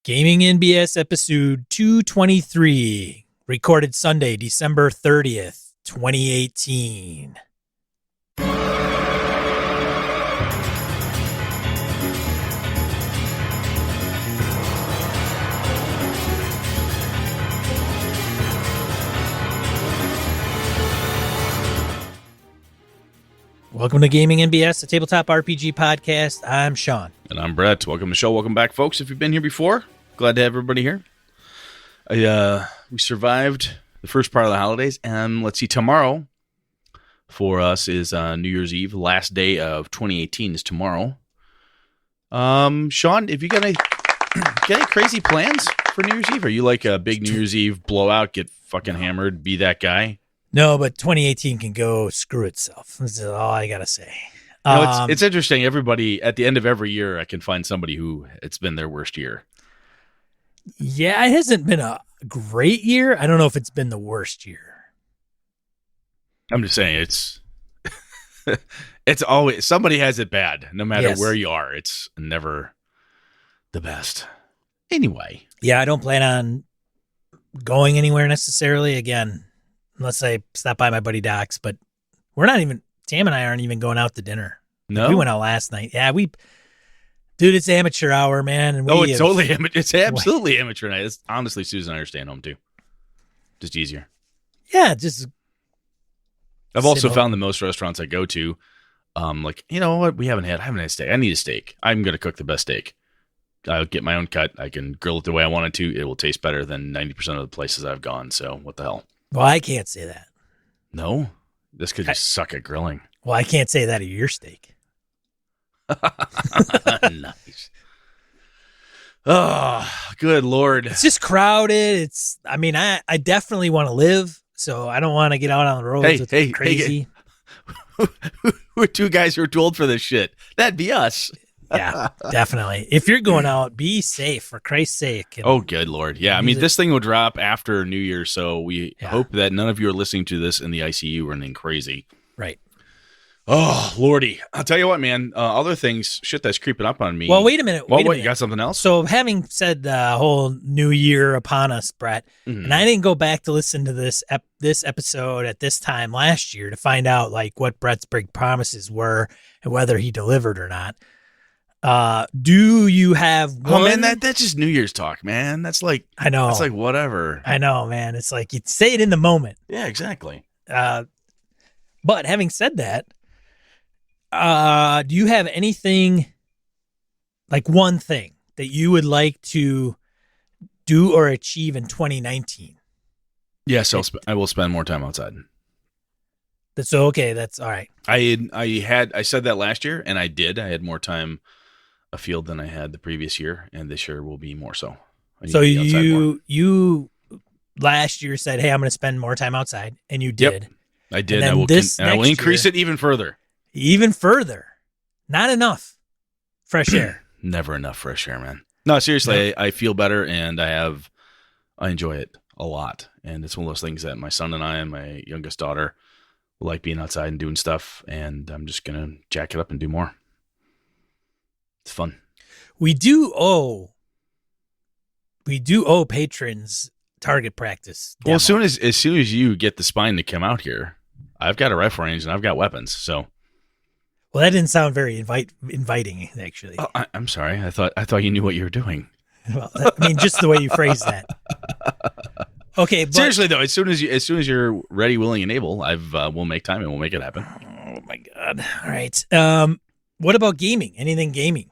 Gaming NBS episode 223, recorded Sunday, December 30th, 2018. Welcome to Gaming NBS, the tabletop RPG podcast. I'm Sean. And I'm Brett. Welcome to the show. Welcome back, folks. If you've been here before, glad to have everybody here. We survived the first part of the holidays, and let's see, tomorrow for us is New Year's Eve. Last day of 2018 is tomorrow. Sean, have you got any crazy plans for New Year's Eve? Are you like a big New Year's Eve blowout, get fucking hammered, be that guy? No, but 2018 can go screw itself. That's all I got to say. It's interesting. Everybody, at the end of every year, I can find somebody who it's been their worst year. Yeah, it hasn't been a great year. I don't know if it's been the worst year. I'm just saying it's always somebody has it bad. No matter where you are, it's never the best. Anyway. Yeah, I don't plan on going anywhere necessarily again. Unless I stop by my buddy Doc's, but we're not even, Tam and I aren't even going out to dinner. No? We went out last night. Yeah, dude, it's amateur hour, man. And it's totally amateur. It's absolutely amateur night. It's, honestly, Susan and I are staying home too. Just easier. Yeah, just. I've also found the most restaurants I go to, like, you know what? I haven't had steak. I need a steak. I'm going to cook the best steak. I'll get my own cut. I can grill it the way I want it to. It will taste better than 90% of the places I've gone. So what the hell? Well, I can't say that. No? That's because you suck at grilling. Well, I can't say that of your steak. Nice. Oh, good Lord. It's just crowded. I definitely want to live, so I don't want to get out on the roads with crazy. We're two guys who are too old for this shit. That'd be us. Yeah, definitely. If you're going out, be safe, for Christ's sake. Oh, good Lord. Yeah, I mean, this thing will drop after New Year, so we hope that none of you are listening to this in the ICU running crazy. Right. Oh, Lordy. I'll tell you what, man. Other things, shit that's creeping up on me. Well, wait a minute. You got something else? So having said the whole New Year upon us, Brett, and I didn't go back to listen to this episode at this time last year to find out like what Brett's big promises were and whether he delivered or not. Do you have one? Oh man, that's just New Year's talk, man. That's like, I know. That's like whatever. I know, man. It's like you say it in the moment. Yeah, exactly. But having said that, do you have anything, like one thing that you would like to do or achieve in 2019? Yes, I will spend more time outside. That's okay. That's all right. I said that last year, and I did. I had more time afield than I had the previous year, and this year will be more so. So you last year said, "Hey, I'm going to spend more time outside," and you did. Yep, I did. And I will increase it even further. Even further. Not enough fresh air. Never enough fresh air, man. No, seriously, I feel better, and I enjoy it a lot. And it's one of those things that my son and I and my youngest daughter like being outside and doing stuff, and I'm just going to jack it up and do more. It's fun. We do owe patrons target practice demo. Well, as soon as you get the spine to come out here, I've got a rifle range and I've got weapons. So, well, that didn't sound very inviting, actually. Oh, I'm sorry. I thought you knew what you were doing. Well, I mean, just the way you phrased that. Okay, but seriously though, as soon as you're ready, willing, and able, we'll make time and we'll make it happen. Oh my God! All right. What about gaming? Anything gaming?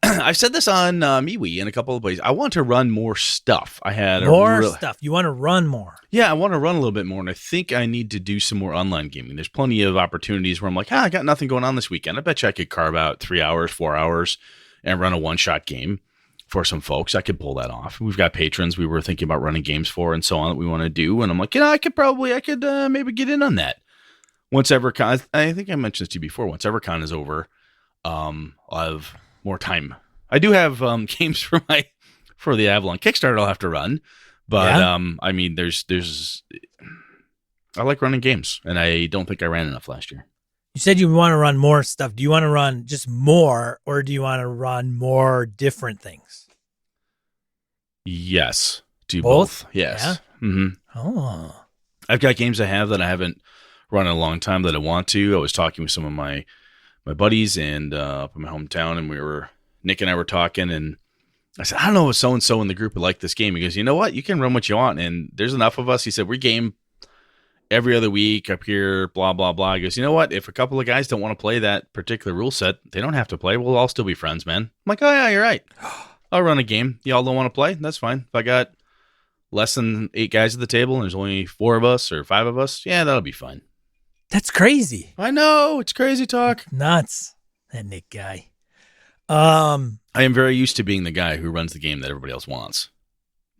I've said this on MeWe in a couple of places. I want to run more stuff. I had more stuff. You want to run more? Yeah, I want to run a little bit more, and I think I need to do some more online gaming. There's plenty of opportunities where I'm like, I got nothing going on this weekend. I bet you I could carve out 3 hours, 4 hours, and run a one-shot game for some folks. I could pull that off. We've got patrons we were thinking about running games for and so on that we want to do, and I'm like, I could maybe get in on that. Once EverCon, I think I mentioned this to you before. Once EverCon is over, I'll have more time. I do have games for the Avalon Kickstarter I'll have to run, but I mean, there's I like running games, and I don't think I ran enough last year. You said you want to run more stuff. Do you want to run just more, or do you want to run more different things? Yes. Do Both? both. Yes. Yeah. Mm-hmm. Oh. I've got games I have that I haven't run in a long time that I want to. I was talking with some of my buddies and up in my hometown, and Nick and I were talking, and I said, I don't know if so and so in the group would like this game. He goes, you know what? You can run what you want, and there's enough of us. He said, we game every other week up here, blah blah blah. He goes, you know what? If a couple of guys don't want to play that particular rule set, they don't have to play. We'll all still be friends, man. I'm like, oh yeah, you're right. I'll run a game. Y'all don't want to play? That's fine. If I got less than 8 guys at the table and there's only 4 of us or 5 of us, yeah, that'll be fine. That's crazy. I know, it's crazy talk. Nuts. That Nick guy. I am very used to being the guy who runs the game that everybody else wants.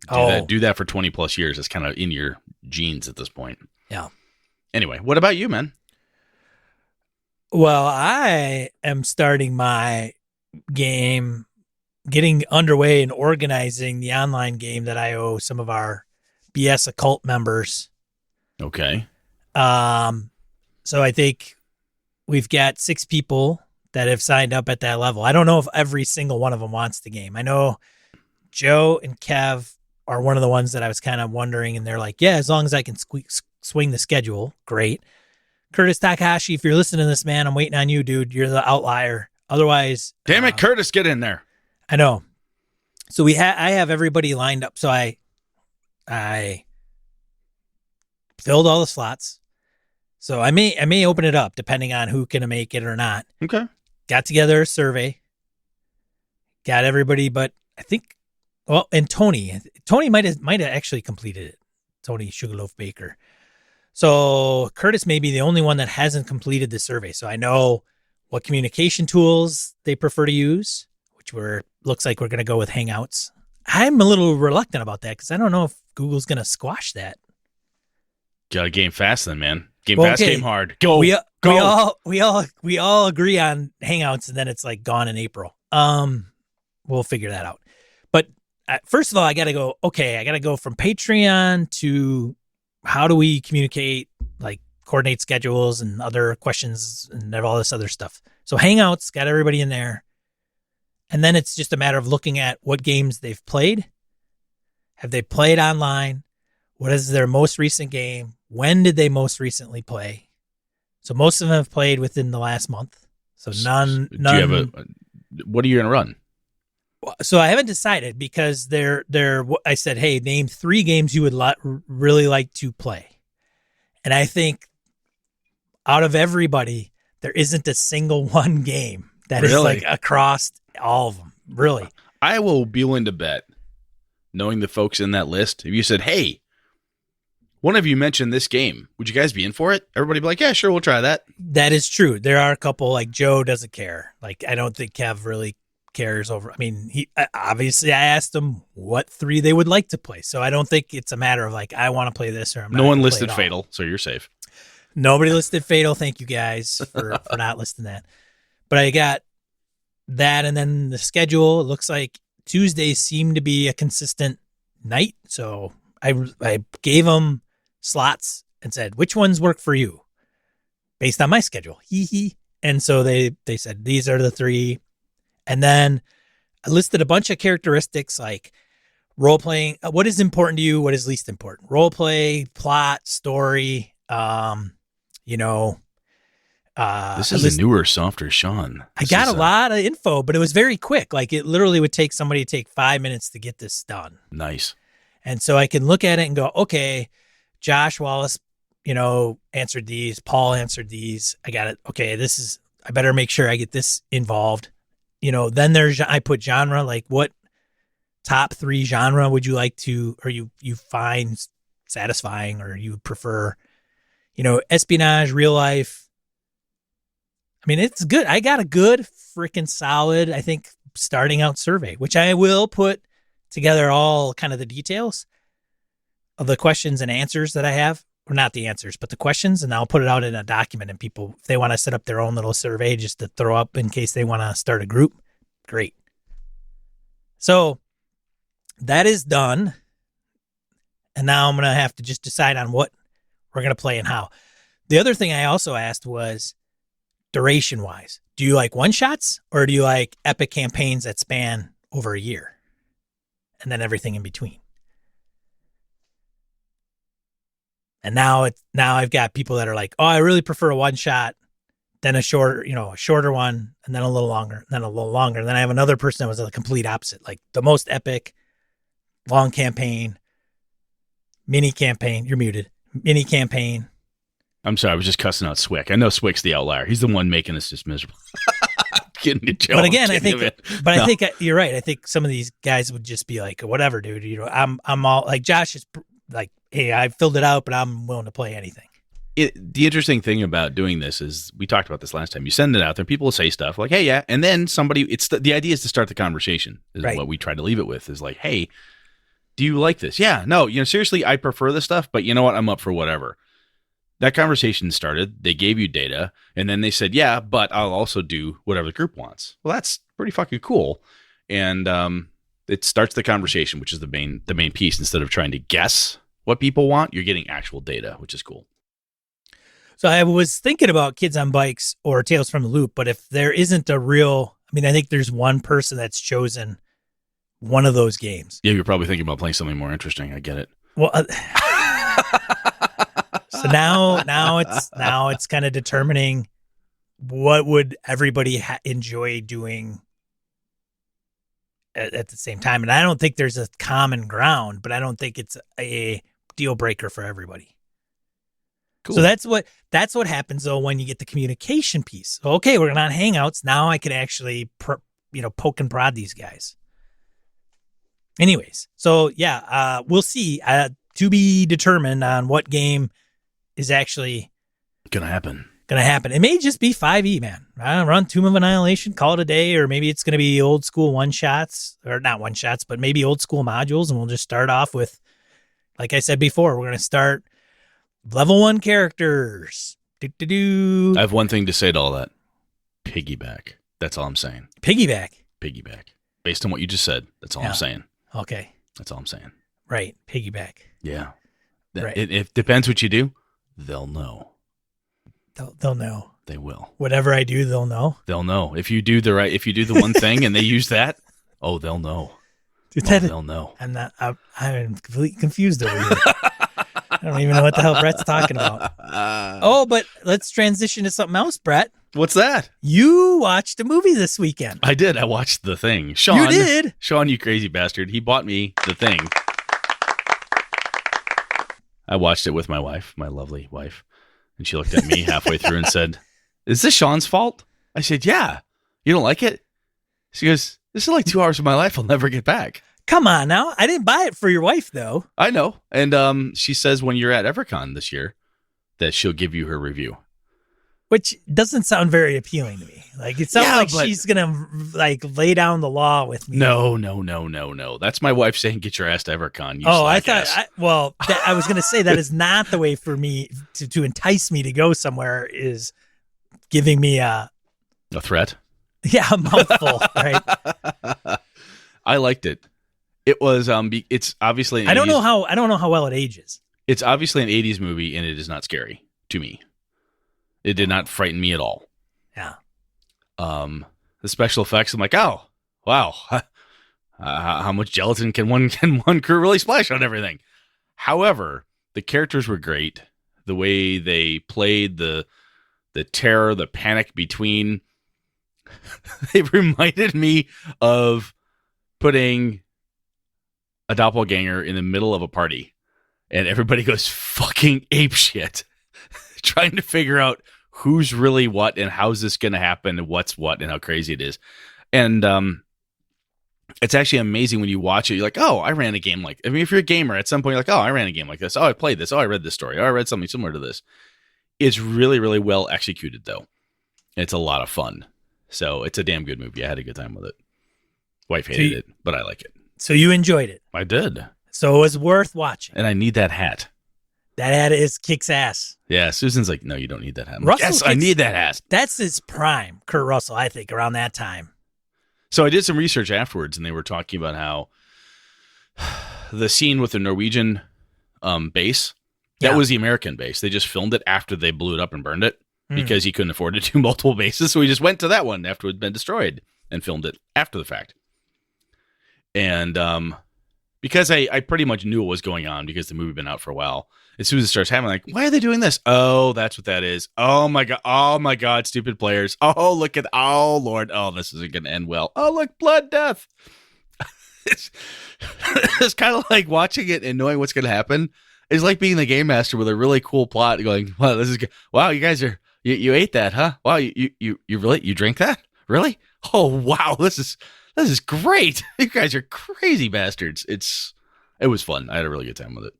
Do that for 20 plus years. It's kind of in your genes at this point. Yeah. Anyway, what about you, man? Well, I am starting my game, getting underway and organizing the online game that I owe some of our BS Occult members. Okay. So I think we've got 6 people that have signed up at that level. I don't know if every single one of them wants the game. I know Joe and Kev are one of the ones that I was kind of wondering, and they're like, yeah, as long as I can swing the schedule, great. Curtis Takahashi, if you're listening to this, man, I'm waiting on you, dude. You're the outlier. Otherwise, damn it, Curtis, get in there. I know. So I have everybody lined up. So I filled all the slots. So I may open it up depending on who can make it or not. Okay. Got together a survey. Got everybody, but I think, well, and Tony might have actually completed it. Tony Sugarloaf Baker. So Curtis may be the only one that hasn't completed the survey. So I know what communication tools they prefer to use, which looks like we're going to go with Hangouts. I'm a little reluctant about that because I don't know if Google's going to squash that. Got to game fast then, man. Game fast, game hard. Go. We go. We all agree on Hangouts, and then it's like gone in April. We'll figure that out. But first of all, I got to go from Patreon to how do we communicate, like coordinate schedules and other questions and all this other stuff. So Hangouts got everybody in there. And then it's just a matter of looking at what games they've played. Have they played online? What is their most recent game? When did they most recently play? So most of them have played within the last month. So none. Do you have what are you going to run? So I haven't decided because I said, hey, name 3 games you would really like to play. And I think out of everybody, there isn't a single one game that is like across all of them. Really. I will be willing to bet, knowing the folks in that list, if you said, hey, one of you mentioned this game, would you guys be in for it? Everybody be like, yeah, sure, we'll try that. That is true. There are a couple, like Joe doesn't care. Like, I don't think Kev really cares over. I mean, I asked them what 3 they would like to play. So I don't think it's a matter of like, I want to play this or I'm not. No one listed Fatal, so you're safe. Nobody listed Fatal. Thank you guys for not listing that. But I got that, and then the schedule, it looks like Tuesdays seem to be a consistent night. So I gave them slots and said, which ones work for you based on my schedule? And so they said, these are the 3. And then I listed a bunch of characteristics like role playing. What is important to you? What is least important? Role play, plot, story. This is a newer, softer Sean. I got a lot of info, but it was very quick. Like it literally would take somebody to take 5 minutes to get this done. Nice. And so I can look at it and go, okay, Josh Wallace, answered these. Paul answered these. I got it. Okay, I better make sure I get this involved. Then I put genre, like what top 3 genre would you like to, or you find satisfying, or you prefer, espionage, real life. I mean, it's good. I got a good freaking solid, I think, starting out survey, which I will put together all kind of the details of the questions and answers that I have, or not the answers, but the questions. And I'll put it out in a document, and people, if they want to set up their own little survey just to throw up in case they want to start a group, great. So that is done. And now I'm going to have to just decide on what we're going to play and how. The other thing I also asked was duration wise. Do you like one shots or do you like epic campaigns that span over a year? and then everything in between. And now I've got people that are like, oh, I really prefer a one shot, then a shorter one, and then a little longer, and then a little longer. And then I have another person that was the complete opposite, like the most epic, long campaign, mini campaign. You're muted. Mini campaign. I'm sorry, I was just cussing out Swick. I know Swick's the outlier. He's the one making us just miserable. Kidding you, Joe. But again, I think you're right. I think some of these guys would just be like, whatever, dude. I'm all like Josh is like, hey, I filled it out, but I'm willing to play anything. The interesting thing about doing this is we talked about this last time. You send it out there, people will say stuff like, hey, yeah. And then somebody, the idea is to start the conversation is right. What we try to leave it with is like, hey, do you like this? Yeah, no, seriously, I prefer this stuff, but you know what? I'm up for whatever. That conversation started. They gave you data and then they said, yeah, but I'll also do whatever the group wants. Well, that's pretty fucking cool. And it starts the conversation, which is the main piece. Instead of trying to guess what people want, you're getting actual data, which is cool. So I was thinking about Kids on Bikes or Tales from the Loop, but if there isn't I think there's one person that's chosen one of those games. Yeah, you're probably thinking about playing something more interesting. I get it. Well, so now it's kind of determining what would everybody enjoy doing at the same time. And I don't think there's a common ground, but I don't think it's a deal breaker for everybody. Cool. So that's what happens though when you get the communication piece. So, okay, we're not Hangouts. Now I can actually poke and prod these guys. Anyways, so yeah, we'll see. To be determined on what game is actually gonna happen. It may just be 5e, man. Run Tomb of Annihilation, call it a day, or maybe it's gonna be old school one shots, or not one shots, but maybe old school modules, and we'll just start off with, like I said before, we're gonna start level 1 characters. I have one thing to say to all that. Piggyback. That's all I'm saying. Piggyback. Based on what you just said, that's all I'm saying. Okay. That's all I'm saying. Right. Piggyback. Yeah. Right. It depends what you do. They'll know. They'll know. They will. Whatever I do, they'll know. They'll know. If you do the one thing and they use that, they'll know. Dude, they'll know. I'm completely confused over here. I don't even know what the hell Brett's talking about. But let's transition to something else, Brett. What's that? You watched a movie this weekend. I did. I watched The Thing. Sean. You did? Sean, you crazy bastard. He bought me The Thing. I watched it with my wife, my lovely wife. And she looked at me halfway through and said, is this Sean's fault? I said, yeah. You don't like it? She goes, this is like 2 hours of my life I'll never get back. Come on now. I didn't buy it for your wife, though. I know. And she says when you're at EverCon this year that she'll give you her review. Which doesn't sound very appealing to me. Like, it sounds she's going to lay down the law with me. No. That's my wife saying, get your ass to EverCon. I was going to say that is not the way for me to entice me to go somewhere, is giving me a threat. Yeah, a mouthful, right? I liked it. It was it's obviously I don't know how well it ages. It's obviously an 80s movie and it is not scary to me. It did not frighten me at all. Yeah. The special effects, I'm like, oh, wow. How much gelatin can one crew really splash on everything? However, the characters were great. The way they played the terror, the panic between they reminded me of putting a doppelganger in the middle of a party and everybody goes fucking apeshit trying to figure out who's really what and how's this going to happen and what's what and how crazy it is. And it's actually amazing when you watch it. You're like, oh, I ran a game like, if you're a gamer at some point, you're like, oh, I ran a game like this. Oh, I played this. Oh, I read this story. Oh, I read something similar to this. It's really, really well executed though. It's a lot of fun. So it's a damn good movie. I had a good time with it. Wife hated it, but I like it. So you enjoyed it. I did. So it was worth watching. And I need that hat. That hat kicks ass. Yeah, Susan's like, no, you don't need that hat. Like, yes, I need that hat. That's his prime, Kurt Russell, I think, around that time. So I did some research afterwards, and they were talking about how the scene with the Norwegian base, that was the American base. They just filmed it after they blew it up and burned it because he couldn't afford to do multiple bases. So he just went to that one after it had been destroyed and filmed it after the fact. And because I pretty much knew what was going on because the movie had been out for a while. As soon as it starts happening, like, why are they doing this? Oh, that's what that is. Oh my god, stupid players. Oh, look at, oh Lord, oh, this isn't gonna end well. Oh, look, blood, death. It's kind of like watching it and knowing what's gonna happen. It's like being the game master with a really cool plot, going, wow, this is good. Wow, you guys are, you ate that, huh? Wow, you really, you drank that? Really? Oh wow, this is great. You guys are crazy bastards. It was fun. I had a really good time with it.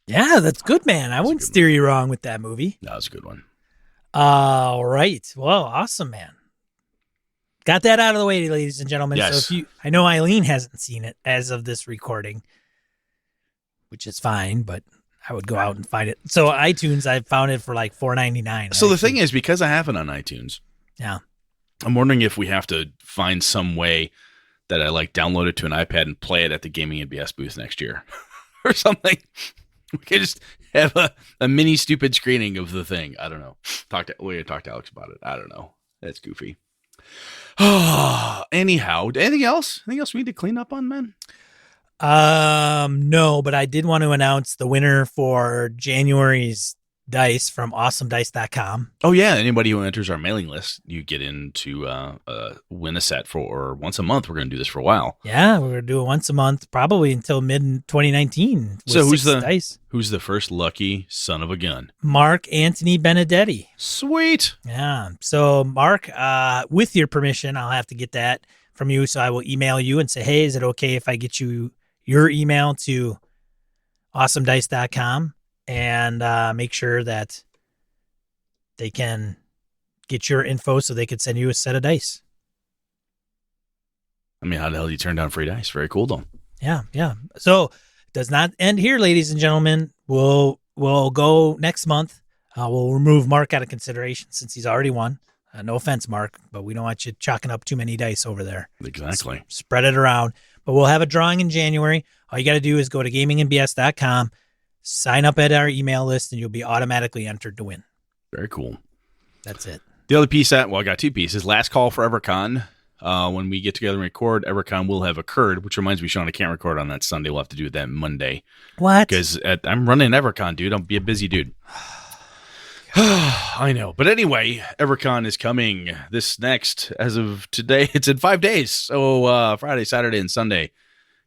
Yeah, that's good, man. I wouldn't steer you wrong with that movie. That was a good one. All right. Well, awesome, man. Got that out of the way, ladies and gentlemen. Yes. So I know Eileen hasn't seen it as of this recording, which is fine, but I would go out and find it. So iTunes, I found it for like $4.99. So the thing is, because I have it on iTunes, yeah, I'm wondering if we have to find some way that I like download it to an iPad and play it at the Gaming and BS booth next year or something. We could just have a mini stupid screening of the thing. I don't know. We gotta talk to Alex about it. I don't know. That's goofy. Anyhow, anything else? Anything else we need to clean up on, man? No, but I did want to announce the winner for January's dice from awesomedice.com. Oh yeah, anybody who enters our mailing list, you get into win a set for once a month. We're going to do this for a while. Yeah, we're going to do it once a month, probably until mid 2019. So who's the first lucky son of a gun? Mark Anthony Benedetti. Sweet. Yeah. So Mark, with your permission, I'll have to get that from you. So I will email you and say, hey, is it okay if I get you your email to awesomedice.com? And make sure that they can get your info so they could send you a set of dice. I mean, how the hell do you turn down free dice? Very cool, though. Yeah, yeah. So it does not end here, ladies and gentlemen. We'll go next month. We'll remove Mark out of consideration since he's already won. No offense, Mark, but we don't want you chalking up too many dice over there. Exactly. Spread it around. But we'll have a drawing in January. All you got to do is go to gamingandbs.com. Sign up at our email list, and you'll be automatically entered to win. Very cool. That's it. The other piece I got two pieces. Last call for EverCon. When we get together and record, EverCon will have occurred, which reminds me, Sean, I can't record on that Sunday. We'll have to do that Monday. What? Because I'm running EverCon, dude. I'll be a busy dude. I know. But anyway, EverCon is coming this next, as of today. It's in 5 days. So Friday, Saturday, and Sunday.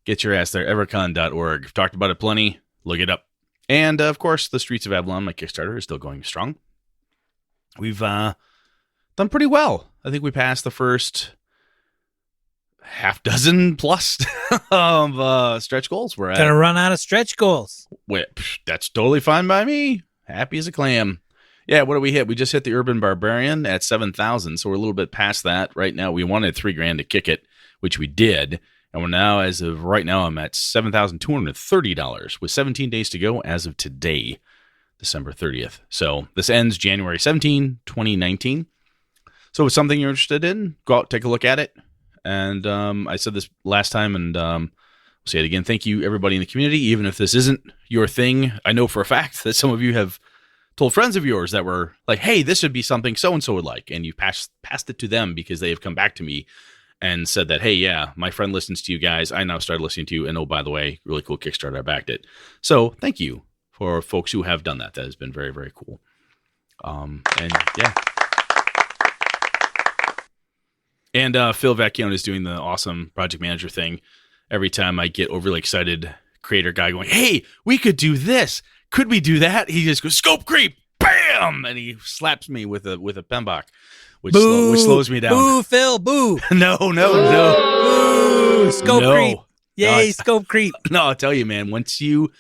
Get your ass there. Evercon.org. I've talked about it plenty. Look it up. And, of course, the Streets of Avalon, my Kickstarter, is still going strong. We've done pretty well. I think we passed the first half dozen plus of stretch goals. We're gonna run out of stretch goals. That's totally fine by me. Happy as a clam. Yeah, what did we hit? We just hit the Urban Barbarian at 7,000, so we're a little bit past that right now. We wanted $3,000 to kick it, which we did. And we're now, as of right now, I'm at $7,230 with 17 days to go as of today, December 30th. So this ends January 17, 2019. So if it's something you're interested in, go out, take a look at it. And I said this last time, and I'll say it again. Thank you, everybody in the community. Even if this isn't your thing, I know for a fact that some of you have told friends of yours that were like, hey, this would be something so-and-so would like. And you passed it to them because they have come back to me and said that, hey, yeah, my friend listens to you guys. I now started listening to you. And oh, by the way, really cool Kickstarter. I backed it. So thank you for folks who have done that. That has been very, very cool. And yeah. And Phil Vecchione is doing the awesome project manager thing. Every time I get overly excited, creator guy going, hey, we could do this. Could we do that? He just goes, scope creep, bam! And he slaps me with a PMBOK. Which slows me down. Boo, Phil, boo. No. Boo, scope creep. Yay, scope creep. No, I'll tell you, man, once you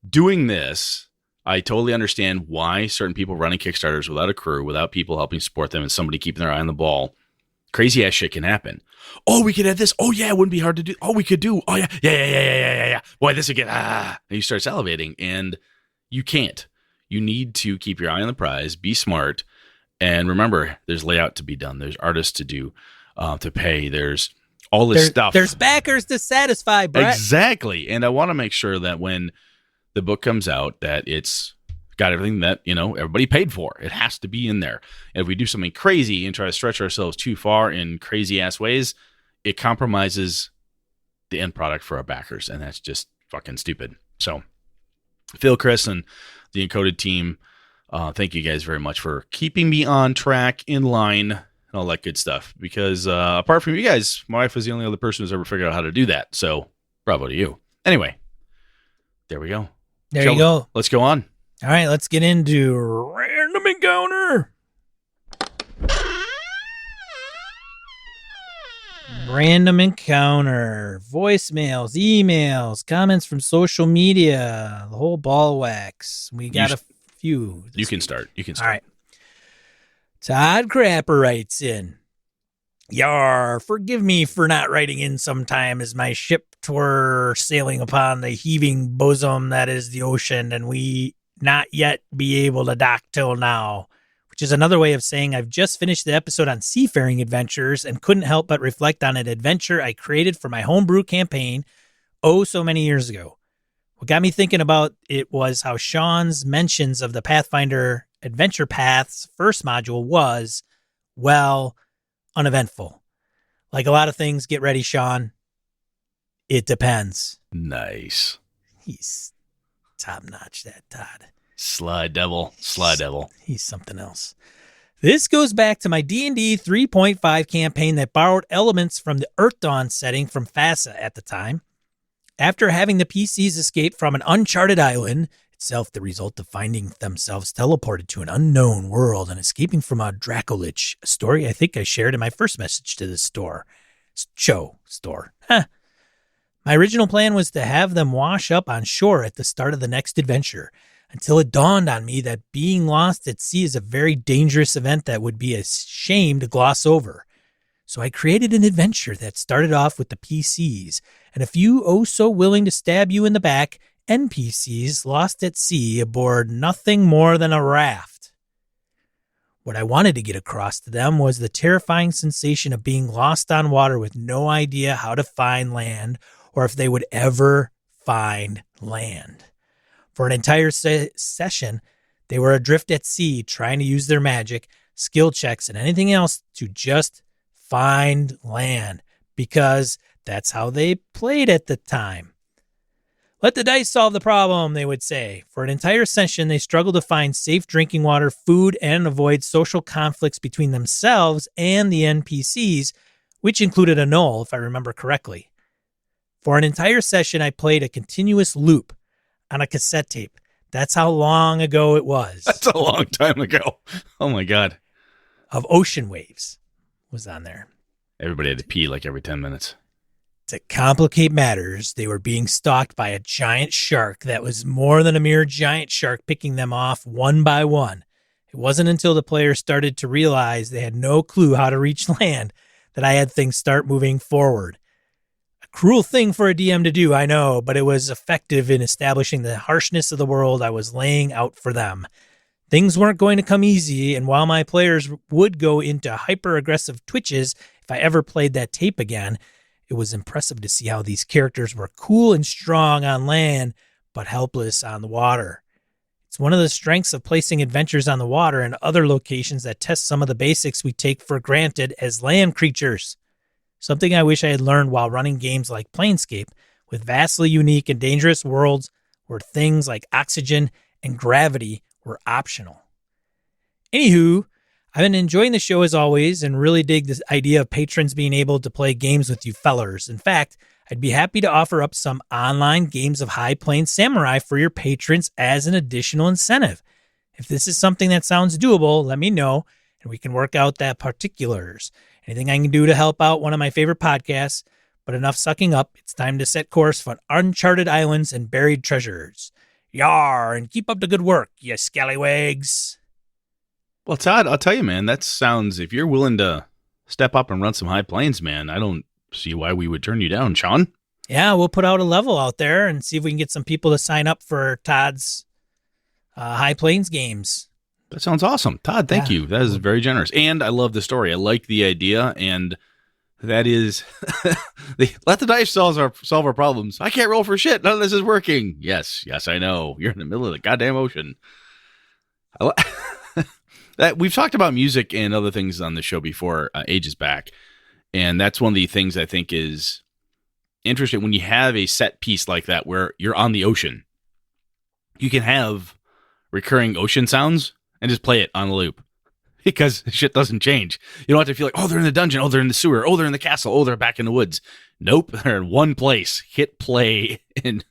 doing this, I totally understand why certain people running Kickstarters without a crew, without people helping support them, and somebody keeping their eye on the ball, crazy ass shit can happen. Oh, we could add this. Oh, yeah, it wouldn't be hard to do. Oh, we could do. Oh, yeah. Yeah. Boy, this again. And you start salivating, and you can't. You need to keep your eye on the prize, be smart. And remember, there's layout to be done. There's artists to do, to pay. There's all this stuff. There's backers to satisfy, Brett. Exactly. And I want to make sure that when the book comes out, that it's got everything that, everybody paid for. It has to be in there. And if we do something crazy and try to stretch ourselves too far in crazy ass ways, it compromises the end product for our backers, and that's just fucking stupid. So Phil, Chris, and the Encoded team, thank you guys very much for keeping me on track, in line, and all that good stuff. Because apart from you guys, my wife was the only other person who's ever figured out how to do that. So bravo to you. Anyway, there we go. There you go. Let's go on. All right, let's get into Random Encounter. Random Encounter. Voicemails, emails, comments from social media, the whole ball wax. We got a few. You can start. All right. Todd Crapper writes in, Yar, forgive me for not writing in sometime as my ship were sailing upon the heaving bosom that is the ocean, and we not yet be able to dock till now, which is another way of saying I've just finished the episode on seafaring adventures and couldn't help but reflect on an adventure I created for my homebrew campaign so many years ago. What got me thinking about it was how Sean's mentions of the Pathfinder Adventure Path's first module was, well, uneventful. Like a lot of things, get ready, Sean. It depends. Nice. He's top-notch, that Todd. Sly devil. He's something else. This goes back to my D&D 3.5 campaign that borrowed elements from the Earth Dawn setting from FASA at the time. After having the PCs escape from an uncharted island, itself the result of finding themselves teleported to an unknown world and escaping from a Dracolich, a story I think I shared in my first message to the store. My original plan was to have them wash up on shore at the start of the next adventure, until it dawned on me that being lost at sea is a very dangerous event that would be a shame to gloss over. So I created an adventure that started off with the PCs and a few so willing to stab you in the back NPCs lost at sea aboard nothing more than a raft. What I wanted to get across to them was the terrifying sensation of being lost on water with no idea how to find land or if they would ever find land. For an entire session, they were adrift at sea, trying to use their magic, skill checks, and anything else to just find land, because that's how they played at the time. Let the dice solve the problem, they would say. For an entire session, they struggled to find safe drinking water, food, and avoid social conflicts between themselves and the NPCs, which included a gnoll, if I remember correctly. For an entire session, I played a continuous loop on a cassette tape. That's how long ago it was. That's a long time ago. Oh my God. Of Ocean Waves was on there. Everybody had to pee like every 10 minutes. To complicate matters, they were being stalked by a giant shark that was more than a mere giant shark picking them off one by one. It wasn't until the players started to realize they had no clue how to reach land that I had things start moving forward. Cruel thing for a DM to do, I know, but it was effective in establishing the harshness of the world I was laying out for them. Things weren't going to come easy, and while my players would go into hyper-aggressive twitches if I ever played that tape again, it was impressive to see how these characters were cool and strong on land, but helpless on the water. It's one of the strengths of placing adventures on the water and other locations that test some of the basics we take for granted as land creatures. Something I wish I had learned while running games like Planescape, with vastly unique and dangerous worlds where things like oxygen and gravity were optional. Anywho, I've been enjoying the show as always and really dig this idea of patrons being able to play games with you fellers. In fact, I'd be happy to offer up some online games of High Plains Samurai for your patrons as an additional incentive. If this is something that sounds doable, let me know and we can work out that particulars. Anything I can do to help out one of my favorite podcasts, but enough sucking up. It's time to set course for uncharted islands and buried treasures. Yar, and keep up the good work, you scallywags. Well, Todd, I'll tell you, man, that sounds, if you're willing to step up and run some High Plains, man, I don't see why we would turn you down, Sean. Yeah, we'll put out a level out there and see if we can get some people to sign up for Todd's High Plains games. That sounds awesome. Todd, thank you. That is very generous. And I love the story. I like the idea. And that is, let the dice solve our problems. I can't roll for shit. None of this is working. Yes, I know. You're in the middle of the goddamn ocean. That we've talked about music and other things on the show before, ages back. And that's one of the things I think is interesting when you have a set piece like that where you're on the ocean. You can have recurring ocean sounds and just play it on a loop because shit doesn't change. You don't have to feel like, oh, they're in the dungeon. Oh, they're in the sewer. Oh, they're in the castle. Oh, they're back in the woods. Nope. They're in one place. Hit play and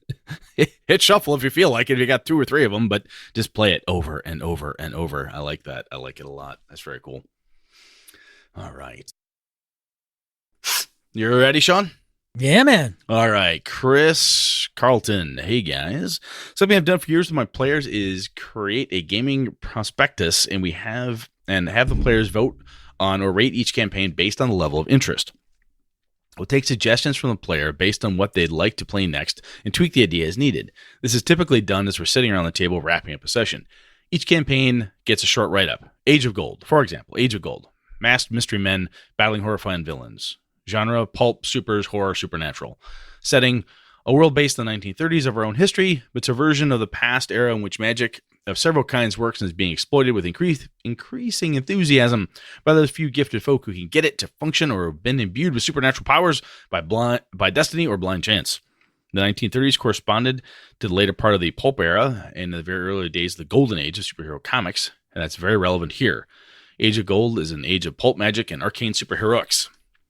hit shuffle if you feel like it. If you got 2 or 3 of them, but just play it over and over and over. I like that. I like it a lot. That's very cool. All right. You ready, Sean? Yeah, man. All right, Chris Carlton. Hey, guys. Something I've done for years with my players is create a gaming prospectus, and have the players vote on or rate each campaign based on the level of interest. We'll take suggestions from the player based on what they'd like to play next and tweak the idea as needed. This is typically done as we're sitting around the table wrapping up a session. Each campaign gets a short write-up. Age of Gold, for example. Age of Gold. Masked mystery men battling horrifying villains. Genre, pulp, supers, horror, supernatural. Setting, a world based in the 1930s of our own history, but it's a version of the past era in which magic of several kinds works and is being exploited with increasing enthusiasm by those few gifted folk who can get it to function or have been imbued with supernatural powers by destiny or blind chance. The 1930s corresponded to the later part of the pulp era and the very early days of the golden age of superhero comics, and that's very relevant here. Age of Gold is an age of pulp magic and arcane superheroics.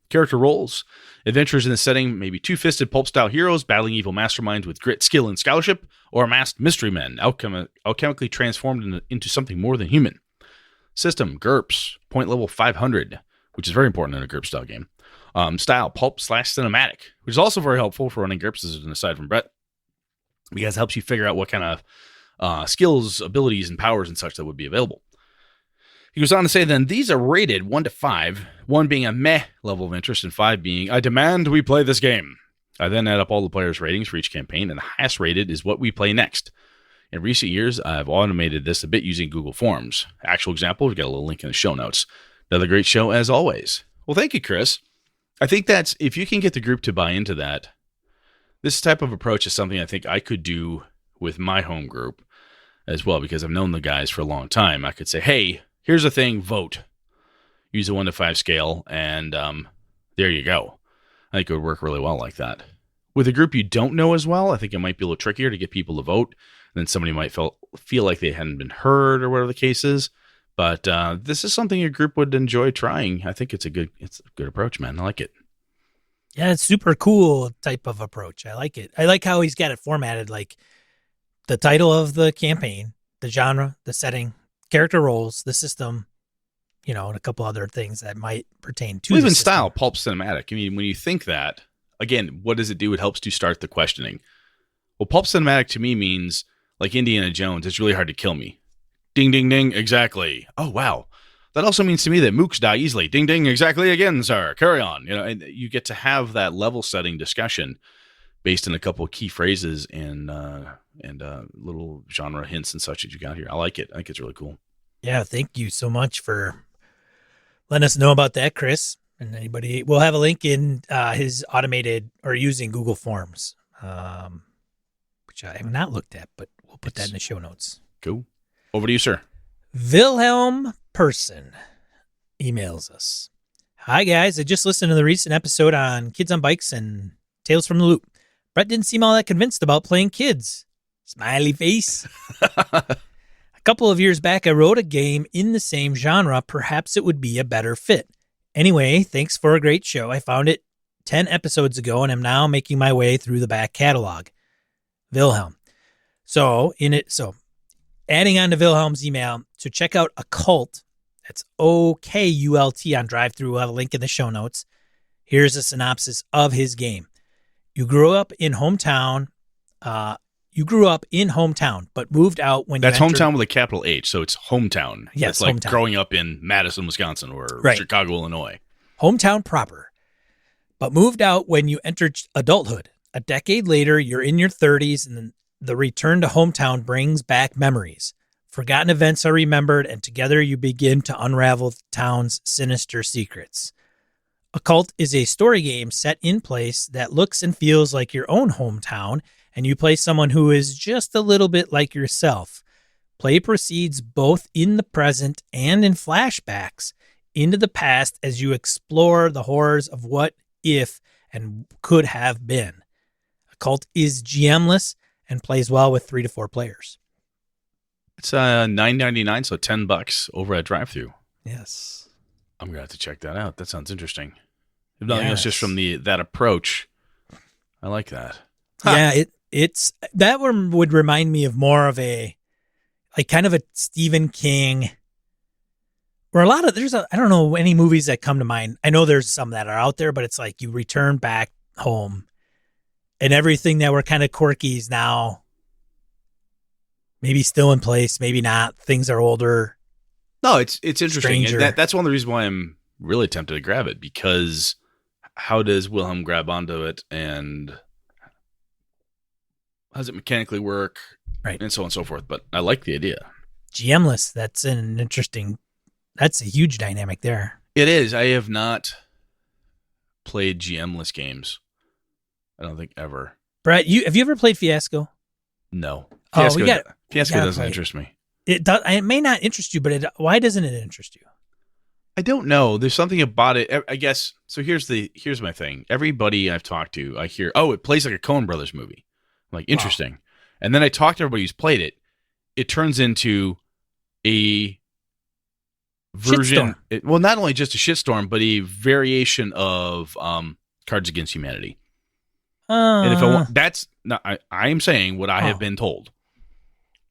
Character roles. Adventures in the setting may be two-fisted pulp-style heroes battling evil masterminds with grit, skill, and scholarship, or masked mystery men alchemically transformed into something more than human. System, GURPS, point level 500, which is very important in a GURPS-style game. Style, pulp/cinematic, which is also very helpful for running GURPS, as an aside from Brett, because it helps you figure out what kind of skills, abilities, and powers and such that would be available. He goes on to say, then these are rated 1 to 5, 1 being a meh level of interest and 5 being, I demand we play this game. I then add up all the players' ratings for each campaign, and the highest rated is what we play next. In recent years, I've automated this a bit using Google Forms. Actual example, we've got a little link in the show notes. Another great show, as always. Well, thank you, Chris. I think that's, if you can get the group to buy into that, this type of approach is something I think I could do with my home group as well, because I've known the guys for a long time. I could say, hey, here's the thing, vote. Use a 1 to 5 scale, and there you go. I think it would work really well like that. With a group you don't know as well, I think it might be a little trickier to get people to vote. And then somebody might feel like they hadn't been heard or whatever the case is. But this is something your group would enjoy trying. I think it's a good approach, man. I like it. Yeah, it's super cool type of approach. I like it. I like how he's got it formatted, like the title of the campaign, the genre, the setting, character roles, the system, and a couple other things that might pertain to even style, pulp cinematic. I mean, when you think that, again, what does it do? It helps to start the questioning. Well, pulp cinematic to me means, like Indiana Jones, it's really hard to kill me. Ding, ding, ding, exactly. Oh, wow. That also means to me that mooks die easily. Ding, ding, exactly again, sir. Carry on. And you get to have that level-setting discussion based on a couple of key phrases and little genre hints and such that you got here. I like it. I think it's really cool. Yeah, thank you so much for letting us know about that, Chris. And anybody, we'll have a link in his automated or using Google Forms, which I have not looked at, but we'll put that in the show notes. Cool. Over to you, sir. Wilhelm Person emails us. Hi, guys. I just listened to the recent episode on Kids on Bikes and Tales from the Loop. Brett didn't seem all that convinced about playing kids. Smiley face. A couple of years back, I wrote a game in the same genre. Perhaps it would be a better fit. Anyway, thanks for a great show. I found it 10 episodes ago and am now making my way through the back catalog. Wilhelm. So, adding on to Wilhelm's email, to check out Occult. That's OKULT on DriveThru. We'll have a link in the show notes. Here's a synopsis of his game. You grew up in hometown, but moved out when That's hometown with a capital H, so it's hometown. Yes, it's like hometown. Growing up in Madison, Wisconsin, or Chicago, Illinois. Hometown proper, but moved out when you entered adulthood. A decade later, you're in your 30s, and the return to hometown brings back memories. Forgotten events are remembered, and together you begin to unravel the town's sinister secrets. Occult is a story game set in place that looks and feels like your own hometown, and you play someone who is just a little bit like yourself. Play proceeds both in the present and in flashbacks into the past as you explore the horrors of what if and could have been. Occult is GM-less and plays well with 3 to 4 players. It's $9.99, so $10 over at DriveThru. Yes. I'm gonna have to check that out. That sounds interesting. If nothing else, just from that approach, I like that. Yeah, it's that one would remind me of more of a kind of a Stephen King. Or I don't know any movies that come to mind. I know there's some that are out there, but it's like you return back home and everything that were kind of quirky is now maybe still in place, maybe not. Things are older. No, it's interesting. And that's one of the reasons why I'm really tempted to grab it, because how does Wilhelm grab onto it and how does it mechanically work? Right. And so on and so forth. But I like the idea. GM-less, that's a huge dynamic there. It is. I have not played GM-less games. I don't think ever. Brett, have you ever played Fiasco? No. Fiasco Doesn't interest me. It does. It may not interest you, but why doesn't it interest you? I don't know. There's something about it. I guess. So here's my thing. Everybody I've talked to, I hear, it plays like a Coen Brothers movie. I'm like, interesting. Wow. And then I talk to everybody who's played it. It turns into a version. Not only just a shitstorm, but a variation of Cards Against Humanity. And if I am saying what I have been told.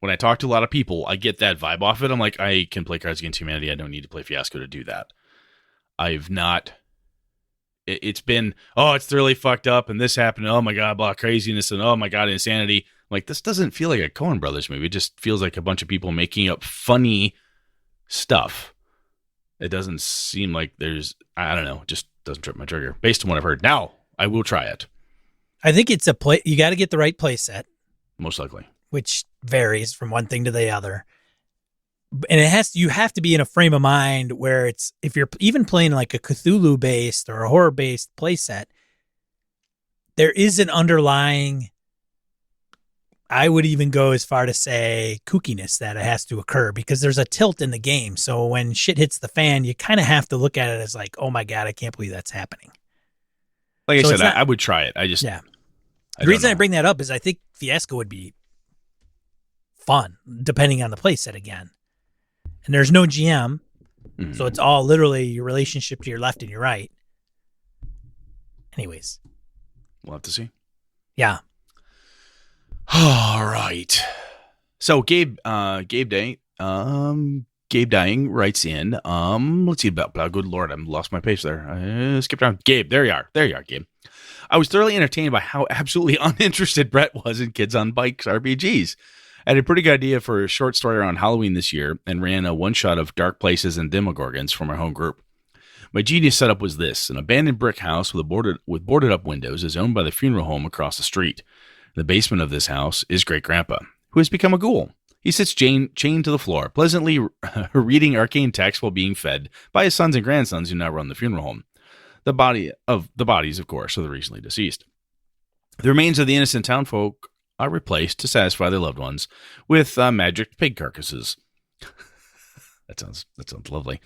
When I talk to a lot of people, I get that vibe off it. I'm like, I can play Cards Against Humanity. I don't need to play Fiasco to do that. I've not. It's been, it's really fucked up, and this happened. Oh my god, blah craziness, and oh my god, insanity. I'm like, this doesn't feel like a Coen Brothers movie. It just feels like a bunch of people making up funny stuff. It doesn't seem like there's, I don't know, just doesn't trip my trigger based on what I've heard. Now I will try it. I think it's you got to get the right play set. Most likely. Which varies from one thing to the other. And you have to be in a frame of mind where if you're even playing like a Cthulhu based or a horror based play set, there is an underlying, I would even go as far to say, kookiness that it has to occur because there's a tilt in the game. So when shit hits the fan, you kind of have to look at it as like, oh my God, I can't believe that's happening. Like I said, I would try it. The reason I bring that up is I think Fiasco would be fun, depending on the play set again. And there's no GM, so it's all literally your relationship to your left and your right. Anyways. We'll have to see. Yeah. All right. So Gabe Dying writes in, let's see about, good Lord, I lost my page there. I skipped around. Gabe, there you are, Gabe. I was thoroughly entertained by how absolutely uninterested Brett was in Kids on Bikes RPGs. I had a pretty good idea for a short story around Halloween this year and ran a one-shot of Dark Places and Demogorgons for my home group. My genius setup was this. An abandoned brick house with boarded-up windows is owned by the funeral home across the street. In the basement of this house is Great-Grandpa, who has become a ghoul. He sits chained to the floor, pleasantly reading arcane text while being fed by his sons and grandsons who now run the funeral home. The bodies, of course, of the recently deceased. The remains of the innocent townfolk are replaced to satisfy their loved ones with magic pig carcasses. That sounds lovely.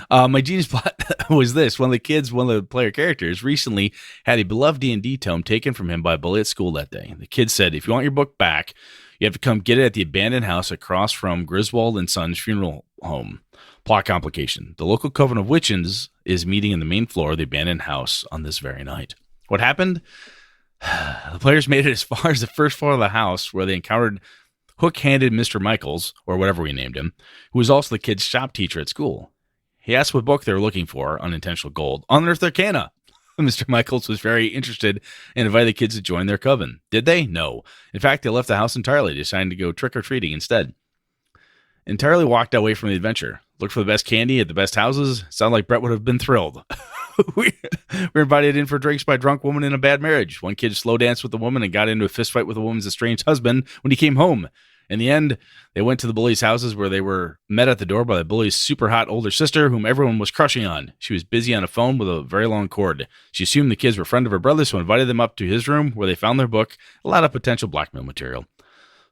My genius plot was this. One of the player characters, recently had a beloved D&D tome taken from him by a bully at school that day. The kid said, if you want your book back, you have to come get it at the abandoned house across from Griswold and Sons funeral home. Plot complication. The local coven of witches is meeting in the main floor of the abandoned house on this very night. What happened? The players made it as far as the first floor of the house, where they encountered hook-handed Mr. Michaels, or whatever we named him, who was also the kids' shop teacher at school. He asked what book they were looking for, Unintentional Gold. Unearthed Arcana. Mr. Michaels was very interested and invited the kids to join their coven. Did they? No. In fact, they left the house entirely, deciding to go trick-or-treating instead. Entirely walked away from the adventure. Looked for the best candy at the best houses. Sounded like Brett would have been thrilled. We were invited in for drinks by a drunk woman in a bad marriage. One kid slow danced with the woman and got into a fist fight with the woman's estranged husband when he came home. In the end, they went to the bullies' houses where they were met at the door by the bully's super hot older sister, whom everyone was crushing on. She was busy on a phone with a very long cord. She assumed the kids were a friend of her brother, so invited them up to his room where they found their book, a lot of potential blackmail material.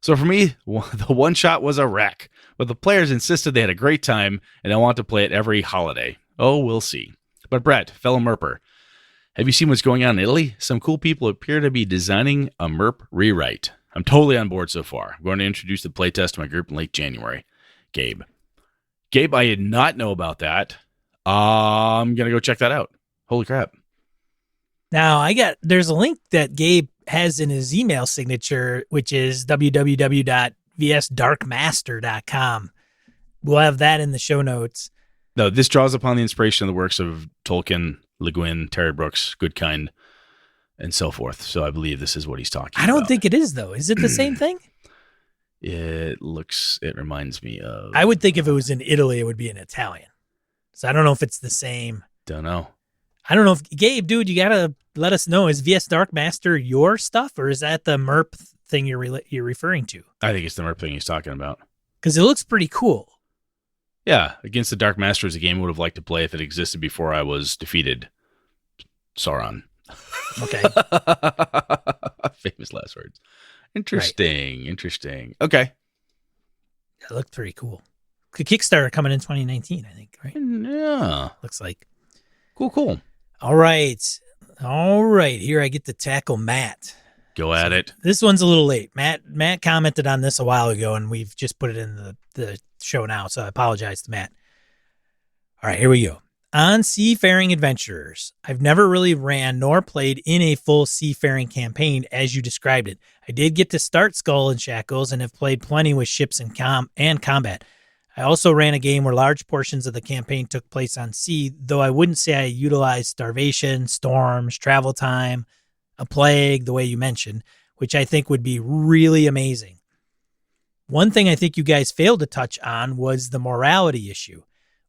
So for me, the one shot was a wreck, but the players insisted they had a great time and they want to play it every holiday. Oh, we'll see. But Brett, fellow Merper, Have you seen what's going on in Italy? Some cool people appear to be designing a MERP rewrite. I'm totally on board so far. I'm going to introduce the playtest to my group in late January. Gabe, I did not know about that. I'm going to go check that out. Holy crap. Now, there's a link that Gabe has in his email signature, which is www.vsdarkmaster.com. We'll have that in the show notes. No, this draws upon the inspiration of the works of Tolkien, Le Guin, Terry Brooks, Goodkind, and so forth. So I believe this is what he's talking about. I don't think it is, though. Is it the same thing? It reminds me of... I would think if it was in Italy, it would be in Italian. So I don't know if it's the same. Don't know. I don't know if... Gabe, dude, you got to let us know. Is VS Dark Master your stuff, or is that the MERP thing you're referring to? I think it's the MERP thing he's talking about. Because it looks pretty cool. Yeah, Against the Dark Master is a game I would have liked to play if it existed before I was defeated. Sauron. Okay. Famous last words. Interesting. Okay. That looked pretty cool. The Kickstarter coming in 2019, I think, right? Yeah. Looks like. Cool. All right. Here I get to tackle Matt. Go at it. This one's a little late. Matt commented on this a while ago, and we've just put it in the show now, so I apologize to Matt. All right, here we go. On Seafaring Adventurers, I've never really ran nor played in a full seafaring campaign as you described it. I did get to start Skull and Shackles and have played plenty with ships and combat. I also ran a game where large portions of the campaign took place on sea, though I wouldn't say I utilized starvation, storms, travel time, a plague, the way you mentioned, which I think would be really amazing. One thing I think you guys failed to touch on was the morality issue.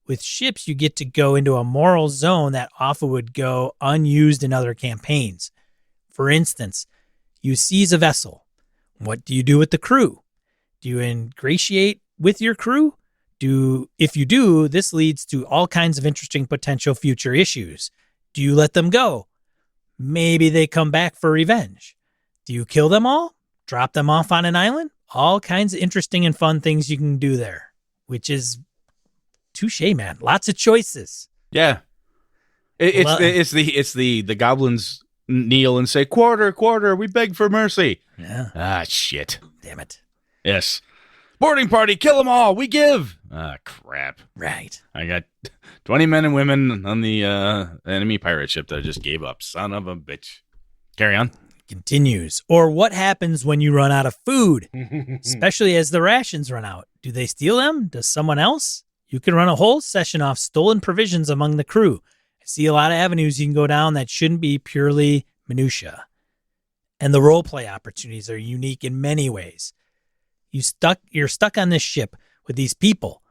With ships, you get to go into a moral zone that often would go unused in other campaigns. For instance, you seize a vessel. What do you do with the crew? Do you ingratiate with your crew? If you do, this leads to all kinds of interesting potential future issues. Do you let them go? Maybe they come back for revenge. Do you kill them all? Drop them off on an island? All kinds of interesting and fun things you can do there, which is touche, man. Lots of choices. Yeah. It's the goblins kneel and say, quarter, we beg for mercy. Yeah. Ah, shit. Damn it. Yes. Boarding party, kill them all, we give. Ah, crap. Right. I got 20 men and women on the enemy pirate ship that I just gave up. Son of a bitch. Carry on. Continues. Or what happens when you run out of food, especially as the rations run out? Do they steal them? Does someone else? You can run a whole session off stolen provisions among the crew. I see a lot of avenues you can go down that shouldn't be purely minutia. And the roleplay opportunities are unique in many ways. You're stuck on this ship with these people.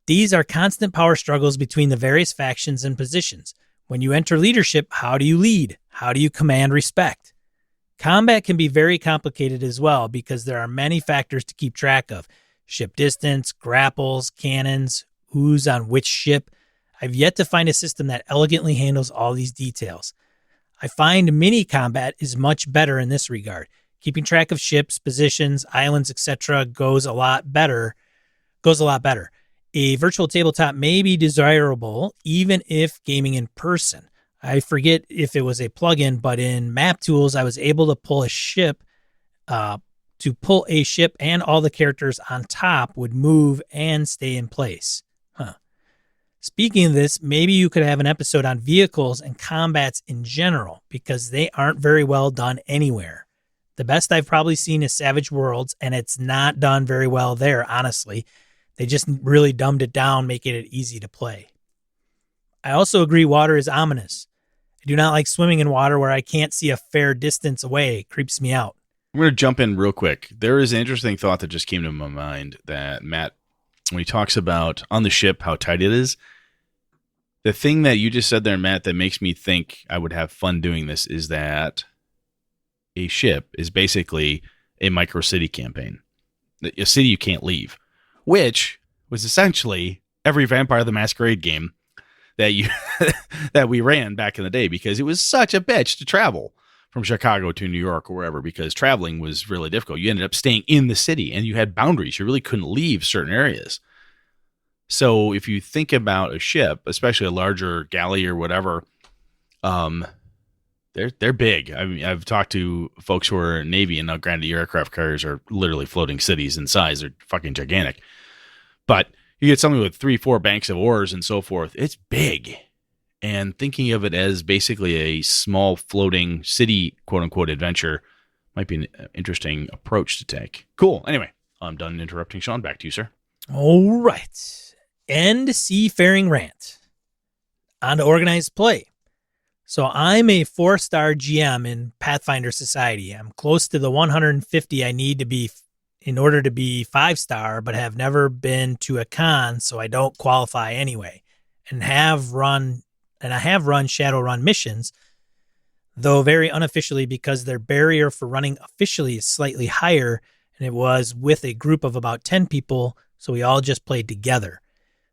These are constant power struggles between the various factions and positions. When you enter leadership, how do you lead? How do you command respect? Combat can be very complicated as well because there are many factors to keep track of. Ship distance, grapples, cannons, who's on which ship. I've yet to find a system that elegantly handles all these details. I find mini combat is much better in this regard. Keeping track of ships, positions, islands, etc. goes a lot better. A virtual tabletop may be desirable even if gaming in person. I forget if it was a plugin, but in Map Tools, I was able to pull a ship, and all the characters on top would move and stay in place. Speaking of this, maybe you could have an episode on vehicles and combats in general, because they aren't very well done anywhere. The best I've probably seen is Savage Worlds, and it's not done very well there, honestly. They just really dumbed it down, making it easy to play. I also agree water is ominous. I do not like swimming in water where I can't see a fair distance away. It creeps me out. I'm going to jump in real quick. There is an interesting thought that just came to my mind that Matt, when he talks about on the ship, how tight it is, the thing that you just said there, Matt, that makes me think I would have fun doing this is that a ship is basically a micro city campaign, a city you can't leave, which was essentially every Vampire the Masquerade game that we ran back in the day, because it was such a bitch to travel from Chicago to New York or wherever, because traveling was really difficult. You ended up staying in the city and you had boundaries. You really couldn't leave certain areas. So if you think about a ship, especially a larger galley or whatever, they're big. I mean, I've talked to folks who are Navy, and now granted, your aircraft carriers are literally floating cities in size. They're fucking gigantic. But you get something with 3-4 banks of oars and so forth. It's big. And thinking of it as basically a small floating city, quote unquote, adventure might be an interesting approach to take. Cool. Anyway, I'm done interrupting Sean. Back to you, sir. All right. End seafaring rant. On to organized play. So I'm a 4-star GM in Pathfinder Society. I'm close to the 150 I need to be in order to be 5-star, but have never been to a con, so I don't qualify anyway. And I have run Shadowrun missions, though very unofficially because their barrier for running officially is slightly higher, and it was with a group of about 10 people, so we all just played together.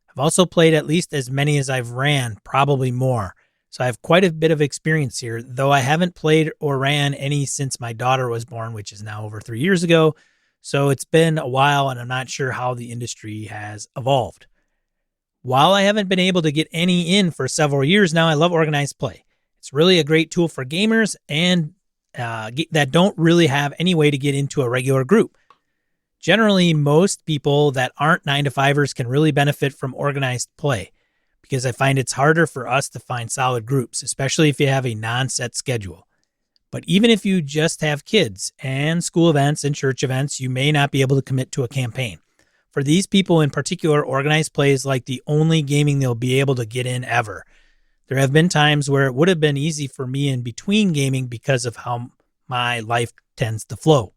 I've also played at least as many as I've ran, probably more. So I have quite a bit of experience here, though I haven't played or ran any since my daughter was born, which is now over 3 years ago. So it's been a while, and I'm not sure how the industry has evolved. While I haven't been able to get any in for several years now, I love organized play. It's really a great tool for gamers and that don't really have any way to get into a regular group. Generally, most people that aren't 9-to-5ers can really benefit from organized play, because I find it's harder for us to find solid groups, especially if you have a non-set schedule. But even if you just have kids and school events and church events, you may not be able to commit to a campaign. For these people in particular, organized play is like the only gaming they'll be able to get in ever. There have been times where it would have been easy for me in between gaming because of how my life tends to flow.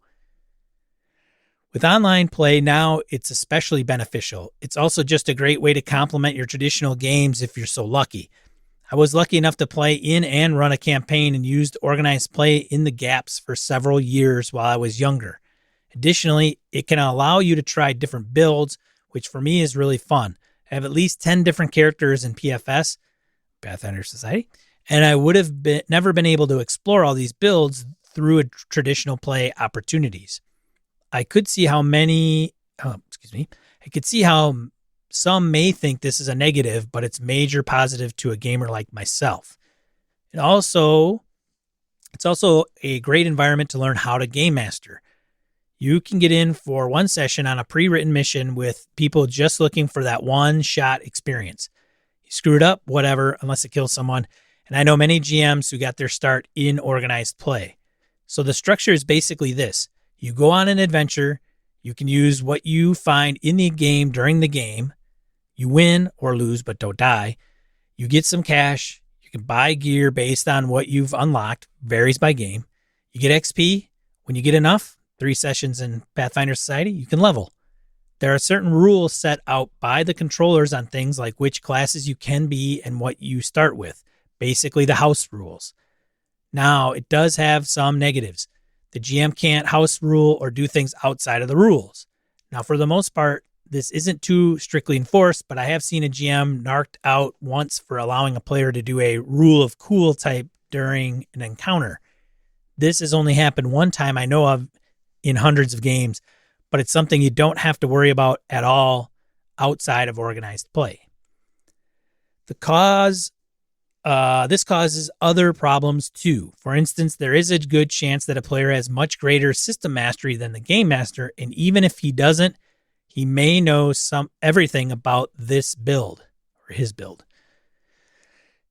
With online play now, it's especially beneficial. It's also just a great way to complement your traditional games if you're so lucky. I was lucky enough to play in and run a campaign and used organized play in the gaps for several years while I was younger. Additionally, it can allow you to try different builds, which for me is really fun. I have at least 10 different characters in PFS, Pathfinder Society, and I would have never been able to explore all these builds through traditional play opportunities. I could see how some may think this is a negative, but it's major positive to a gamer like myself. It's also a great environment to learn how to game master. You can get in for one session on a pre-written mission with people just looking for that one-shot experience. You screw it up, whatever, unless it kills someone. And I know many GMs who got their start in organized play. So the structure is basically this. You go on an adventure. You can use what you find in the game during the game. You win or lose, but don't die. You get some cash. You can buy gear based on what you've unlocked. Varies by game. You get XP. When you get enough, 3 sessions in Pathfinder Society, you can level. There are certain rules set out by the controllers on things like which classes you can be and what you start with. Basically the house rules. Now, it does have some negatives. The GM can't house rule or do things outside of the rules. Now, for the most part, this isn't too strictly enforced, but I have seen a GM narked out once for allowing a player to do a rule of cool type during an encounter. This has only happened one time I know of in hundreds of games, but it's something you don't have to worry about at all outside of organized play. This causes other problems too. For instance, there is a good chance that a player has much greater system mastery than the game master, and even if he doesn't, he may know everything about this build or his build.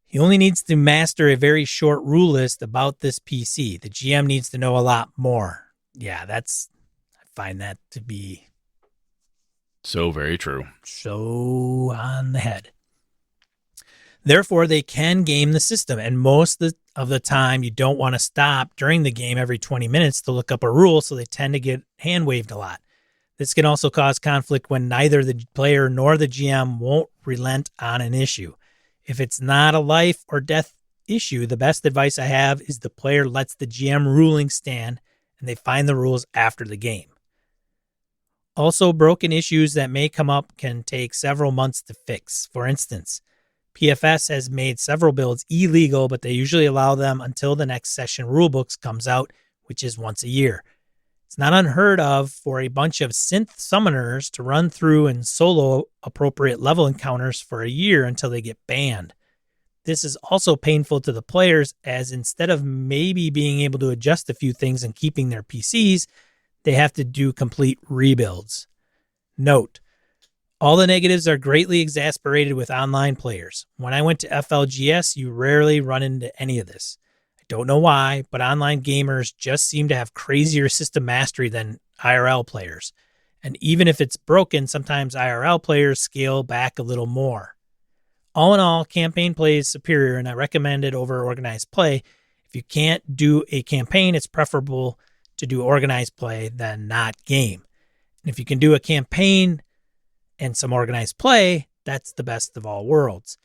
He only needs to master a very short rule list about this PC. The GM needs to know a lot more. Yeah, I find that to be so very true. So on the head. Therefore, they can game the system, and most of the time you don't want to stop during the game every 20 minutes to look up a rule, so they tend to get hand-waved a lot. This can also cause conflict when neither the player nor the GM won't relent on an issue. If it's not a life or death issue, the best advice I have is the player lets the GM ruling stand, and they find the rules after the game. Also, broken issues that may come up can take several months to fix. For instance, PFS has made several builds illegal, but they usually allow them until the next session rulebooks comes out, which is once a year. It's not unheard of for a bunch of synth summoners to run through and solo appropriate level encounters for a year until they get banned. This is also painful to the players, as instead of maybe being able to adjust a few things and keeping their PCs, they have to do complete rebuilds. Note, all the negatives are greatly exasperated with online players. When I went to FLGS, you rarely run into any of this. I don't know why, but online gamers just seem to have crazier system mastery than IRL players. And even if it's broken, sometimes IRL players scale back a little more. All in all, campaign play is superior, and I recommend it over organized play. If you can't do a campaign, it's preferable to do organized play than not game. And if you can do a campaign and some organized play, that's the best of all worlds.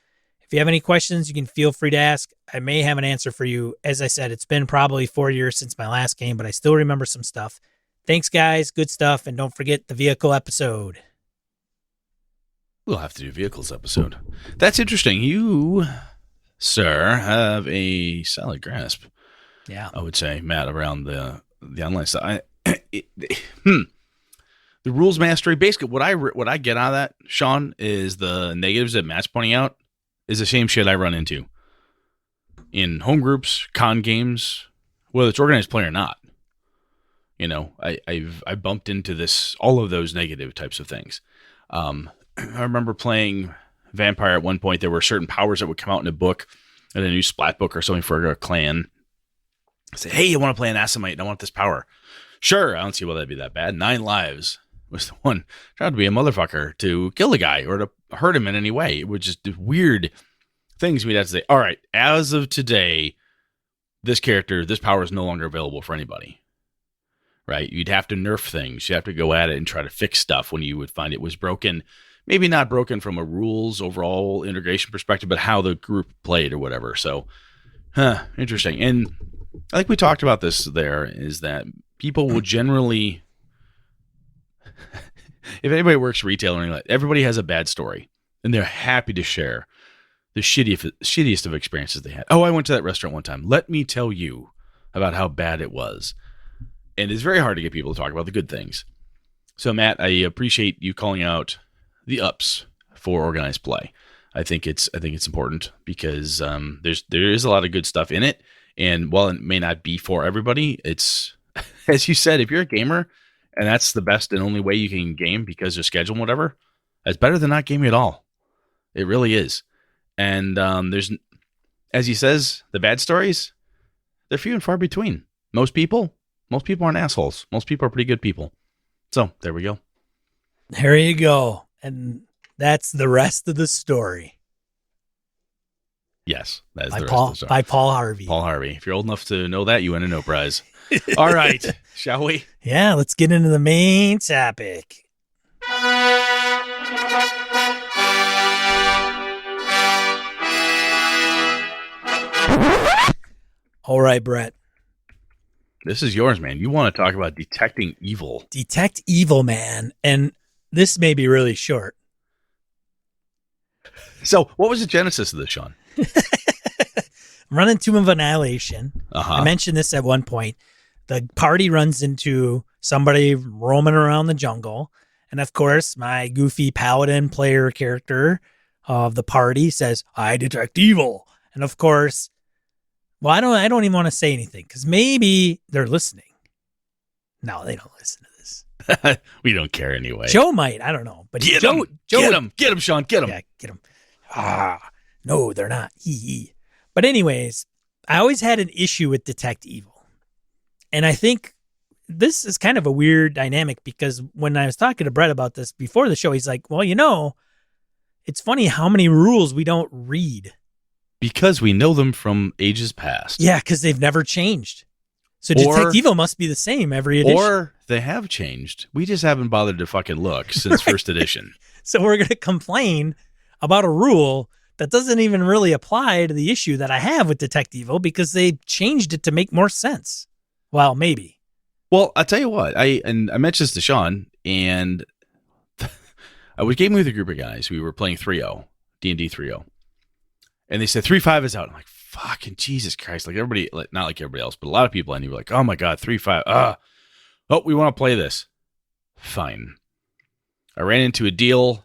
If you have any questions, you can feel free to ask. I may have an answer for you. As I said, it's been probably 4 years since my last game, but I still remember some stuff. Thanks, guys. Good stuff. And don't forget the vehicle episode. We'll have to do vehicles episode. That's interesting. You, sir, have a solid grasp. Yeah. I would say, Matt, around the online stuff. The rules mastery, basically what I get out of that, Sean, is the negatives that Matt's pointing out is the same shit I run into in home groups, con games, whether it's organized play or not. You know, I bumped into all of those negative types of things. I remember playing Vampire at one point. There were certain powers that would come out in a book, in a new splat book or something for a clan. I said, hey, I want to play an Assamite and I want this power. Sure, I don't see why that'd be that bad. 9 lives was the one. Trying to be a motherfucker to kill the guy or to hurt him in any way. It was just weird things we'd have to say, all right, as of today, this power is no longer available for anybody. Right? You'd have to nerf things. You have to go at it and try to fix stuff when you would find it was broken. Maybe not broken from a rules overall integration perspective, but how the group played or whatever. So, interesting. And I think we talked about this there, is that people will generally, if anybody works retail or anything like that, everybody has a bad story, and they're happy to share the shittiest of experiences they had. Oh, I went to that restaurant one time. Let me tell you about how bad it was. And it's very hard to get people to talk about the good things. So, Matt, I appreciate you calling out the ups for organized play. I think it's important because there is a lot of good stuff in it. And while it may not be for everybody, it's, as you said, if you're a gamer and that's the best and only way you can game because of schedule and whatever, that's better than not gaming at all. It really is. And there's, as he says, the bad stories, they're few and far between. Most people aren't assholes. Most people are pretty good people. So there we go. There you go. And that's the rest of the story. Yes, that is the rest of the story. By Paul Harvey. Paul Harvey. If you're old enough to know that, you win a no prize. All right, shall we? Yeah, let's get into the main topic. All right, Brett. This is yours, man. You want to talk about detecting evil. Detect evil, man. And this may be really short. So what was the genesis of this, Sean? Running Tomb of Annihilation. I mentioned this at one point. The party runs into somebody roaming around the jungle. And of course, my goofy paladin player character of the party says, I detect evil. And of course, well, I don't even want to say anything because maybe they're listening. No, they don't listen to this. We don't care anyway. Joe might. I don't know. But Get Joe, him, Sean. Get him. Yeah, get him. No, they're not. But anyways, I always had an issue with detect evil. And I think this is kind of a weird dynamic because when I was talking to Brett about this before the show, he's like, well, it's funny how many rules we don't read. Because we know them from ages past. Yeah, because they've never changed. So detect evil must be the same every edition. Or they have changed. We just haven't bothered to fucking look since first edition. So we're going to complain about a rule that doesn't even really apply to the issue that I have with detect evil because they changed it to make more sense. Well, maybe. Well, I'll tell you what. I mentioned this to Sean, and I was gaming with a group of guys. We were playing 3.0, D&D 3.0. And they said 3.5 is out. I'm like, fucking Jesus Christ. Like everybody, not like everybody else, but a lot of people I knew were like, oh my God, 3.5. Oh, we want to play this. Fine. I ran into a deal.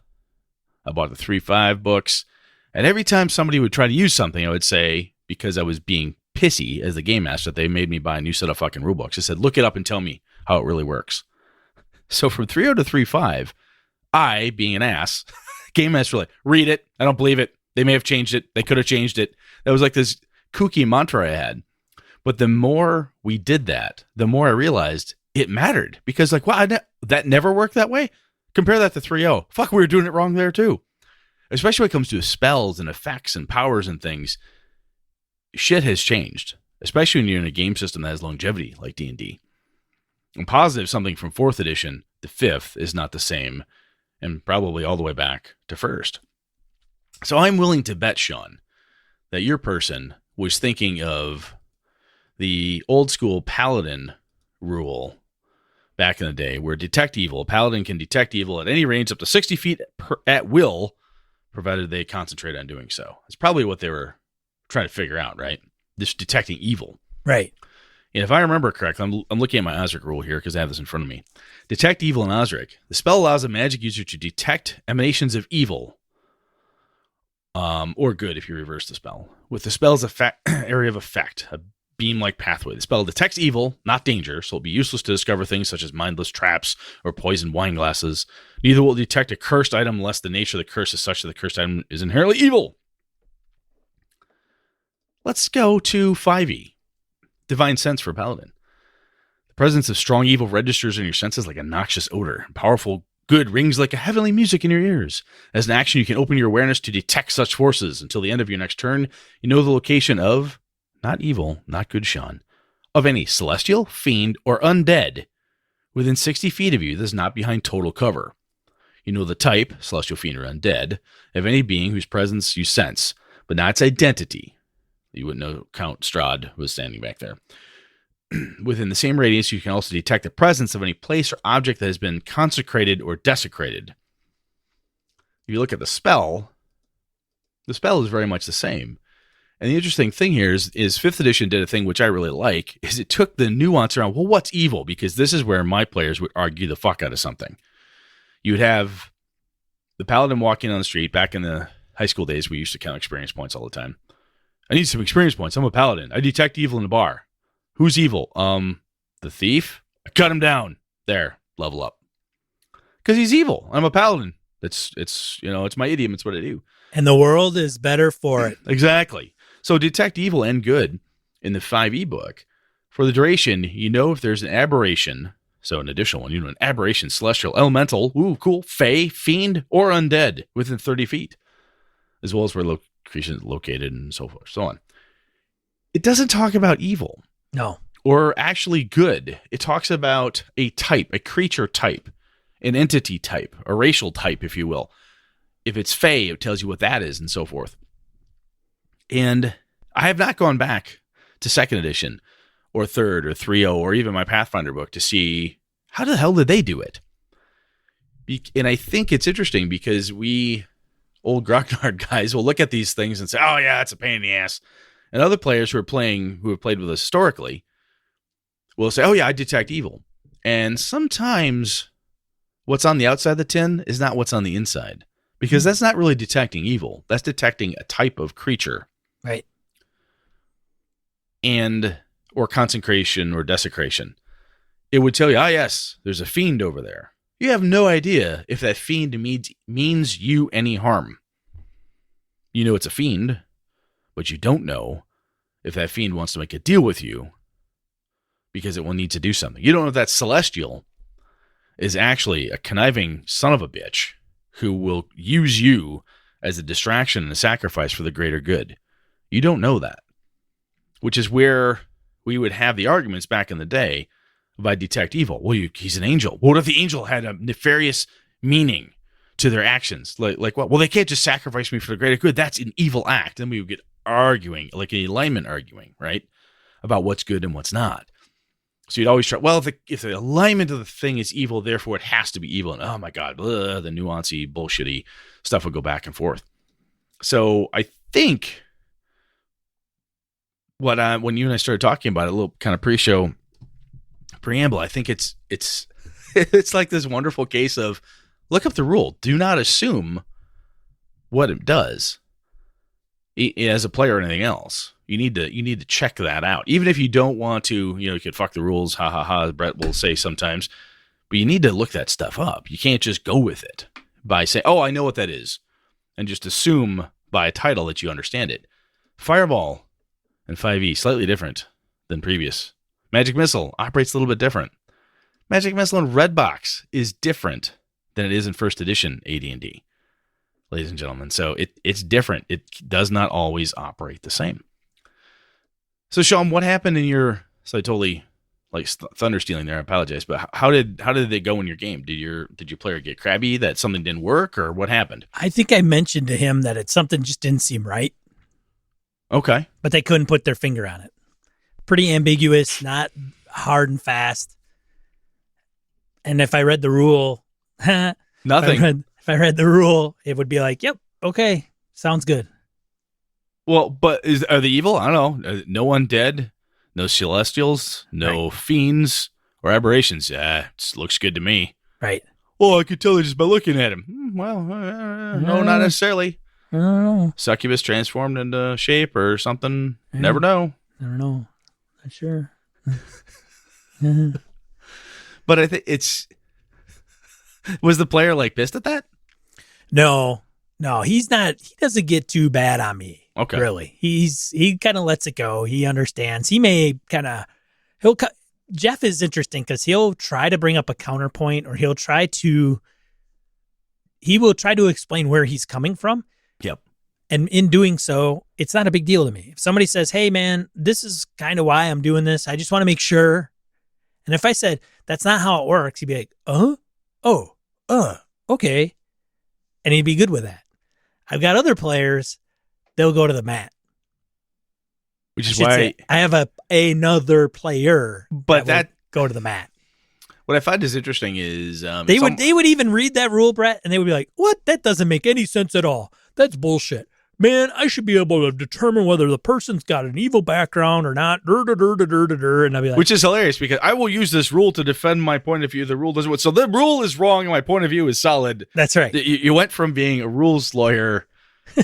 I bought the 3.5 books. And every time somebody would try to use something, I would say, because I was being pissy as the game master, they made me buy a new set of fucking rulebooks. I said, look it up and tell me how it really works. So from 3.0 to 3.5, I, being an ass, game master, like, read it. I don't believe it. They may have changed it. They could have changed it. That was like this kooky mantra I had. But the more we did that, the more I realized it mattered. Because like, wow, that never worked that way. Compare that to 3.0. Fuck, we were doing it wrong there too. Especially when it comes to spells and effects and powers and things. Shit has changed. Especially when you're in a game system that has longevity like D&D. I'm positive something from 4th edition to 5th is not the same. And probably all the way back to 1st. So I'm willing to bet, Sean, that your person was thinking of the old school paladin rule back in the day where detect evil. A paladin can detect evil at any range up to 60 feet at will, provided they concentrate on doing so. It's probably what they were trying to figure out, right? Just detecting evil. Right. And if I remember correctly, I'm looking at my Osric rule here because I have this in front of me. Detect evil in Osric. The spell allows a magic user to detect emanations of evil, or good if you reverse the spell, with the spell's area of effect, a beam-like pathway. The spell detects evil, not danger, so it'll be useless to discover things such as mindless traps or poisoned wine glasses. Neither will it detect a cursed item unless the nature of the curse is such that the cursed item is inherently evil. Let's go to 5e. Divine sense for paladin. The presence of strong evil registers in your senses like a noxious odor. Powerful good rings like a heavenly music in your ears. As an action, you can open your awareness to detect such forces. Until the end of your next turn, you know the location of, not evil, not good, Sean, of any celestial, fiend, or undead within 60 feet of you that is not behind total cover. You know the type, celestial, fiend, or undead, of any being whose presence you sense, but not its identity. You wouldn't know Count Strahd was standing back there. Within the same radius, you can also detect the presence of any place or object that has been consecrated or desecrated. If you look at the spell is very much the same. And the interesting thing here is 5th edition did a thing which I really like, is it took the nuance around, well, what's evil? Because this is where my players would argue the fuck out of something. You would have the paladin walking on the street. Back in the high school days, we used to count experience points all the time. I need some experience points. I'm a paladin. I detect evil in the bar. Who's evil? The thief? I cut him down. There, level up. Because he's evil. I'm a paladin. It's my idiom. It's what I do. And the world is better for it. Exactly. So detect evil and good in the 5e book. For the duration, you know if there's an aberration. So an additional one, an aberration, celestial, elemental, ooh, cool, fey, fiend, or undead within 30 feet. As well as where locations located and so forth, so on. It doesn't talk about evil. No. Or actually good. It talks about a type, a creature type, an entity type, a racial type, if you will. If it's fey, it tells you what that is and so forth. And I have not gone back to 2nd edition or 3rd or 3.0 or even my Pathfinder book to see how the hell did they do it. And I think it's interesting because we old Grognard guys will look at these things and say, oh yeah, it's a pain in the ass. And other players who have played with us historically will say, oh yeah, I detect evil. And sometimes what's on the outside of the tin is not what's on the inside. Because that's not really detecting evil. That's detecting a type of creature. Right. Or consecration or desecration. It would tell you, yes, there's a fiend over there. You have no idea if that fiend means you any harm. You know it's a fiend, but you don't know if that fiend wants to make a deal with you because it will need to do something. You don't know if that celestial is actually a conniving son of a bitch who will use you as a distraction and a sacrifice for the greater good. You don't know that, which is where we would have the arguments back in the day about detect evil. Well, he's an angel. What if the angel had a nefarious meaning to their actions? Like what? Well, they can't just sacrifice me for the greater good. That's an evil act. Then we would get arguing, like an alignment arguing, right? About what's good and what's not. So you'd always try, well, if the alignment of the thing is evil, therefore it has to be evil. And oh my God, blah, the nuancy, bullshitty stuff would go back and forth. So I think when you and I started talking about it, a little kind of pre-show preamble, I think it's it's like this wonderful case of look up the rule. Do not assume what it does. as a player or anything else. You need to check that out. Even if you don't want to, you could fuck the rules, ha ha ha, Brett will say sometimes. But you need to look that stuff up. You can't just go with it by saying, oh, I know what that is, and just assume by a title that you understand it. Fireball and 5e, slightly different than previous. Magic Missile operates a little bit different. Magic Missile in Redbox is different than it is in first edition AD&D, ladies and gentlemen. So it's different. It does not always operate the same. So Sean, what happened in your? So I totally thunder stealing there. I apologize, but how did they go in your game? Did your player get crabby that something didn't work, or what happened? I think I mentioned to him that something just didn't seem right. Okay, but they couldn't put their finger on it. Pretty ambiguous, not hard and fast. And if I read the rule, nothing. If I read the rule, it would be like, "Yep, okay, sounds good." Well, but are they evil? I don't know. No undead, no celestials, no fiends or aberrations. It looks good to me. Right. Well, I could tell it just by looking at him. Well, no, not necessarily. I don't know. Succubus transformed into shape or something. Yeah. Never know. Never know. Not sure. But I think was the player pissed at that? No, he's not. He doesn't get too bad on me. Okay. Really. He kind of lets it go. He understands. He may Jeff is interesting because he'll try to bring up a counterpoint, or he will try to explain where he's coming from. Yep. And in doing so, it's not a big deal to me. If somebody says, "Hey man, this is kind of why I'm doing this. I just want to make sure." And if I said, "That's not how it works," he'd be like, okay. And he'd be good with that. I've got other players, they'll go to the mat. Which is why I have another player, but that go to the mat. What I find is interesting is they would even read that rule, Brett, and they would be like, "What? That doesn't make any sense at all. That's bullshit. Man, I should be able to determine whether the person's got an evil background or not." And I'd be like, which is hilarious because I will use this rule to defend my point of view. The rule doesn't. So the rule is wrong, and my point of view is solid. That's right. You went from being a rules lawyer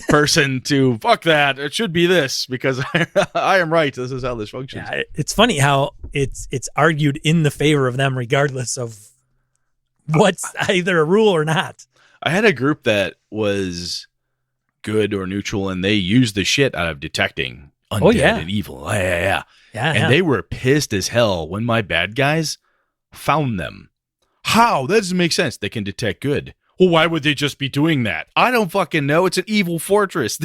person to fuck that. It should be this because I am right. This is how this functions. Yeah, it's funny how it's argued in the favor of them, regardless of what's either a rule or not. I had a group that was good or neutral, and they used the shit out of detecting undead and evil. Yeah. And they were pissed as hell when my bad guys found them. How? That doesn't make sense. They can detect good. Well, why would they just be doing that? I don't fucking know. It's an evil fortress.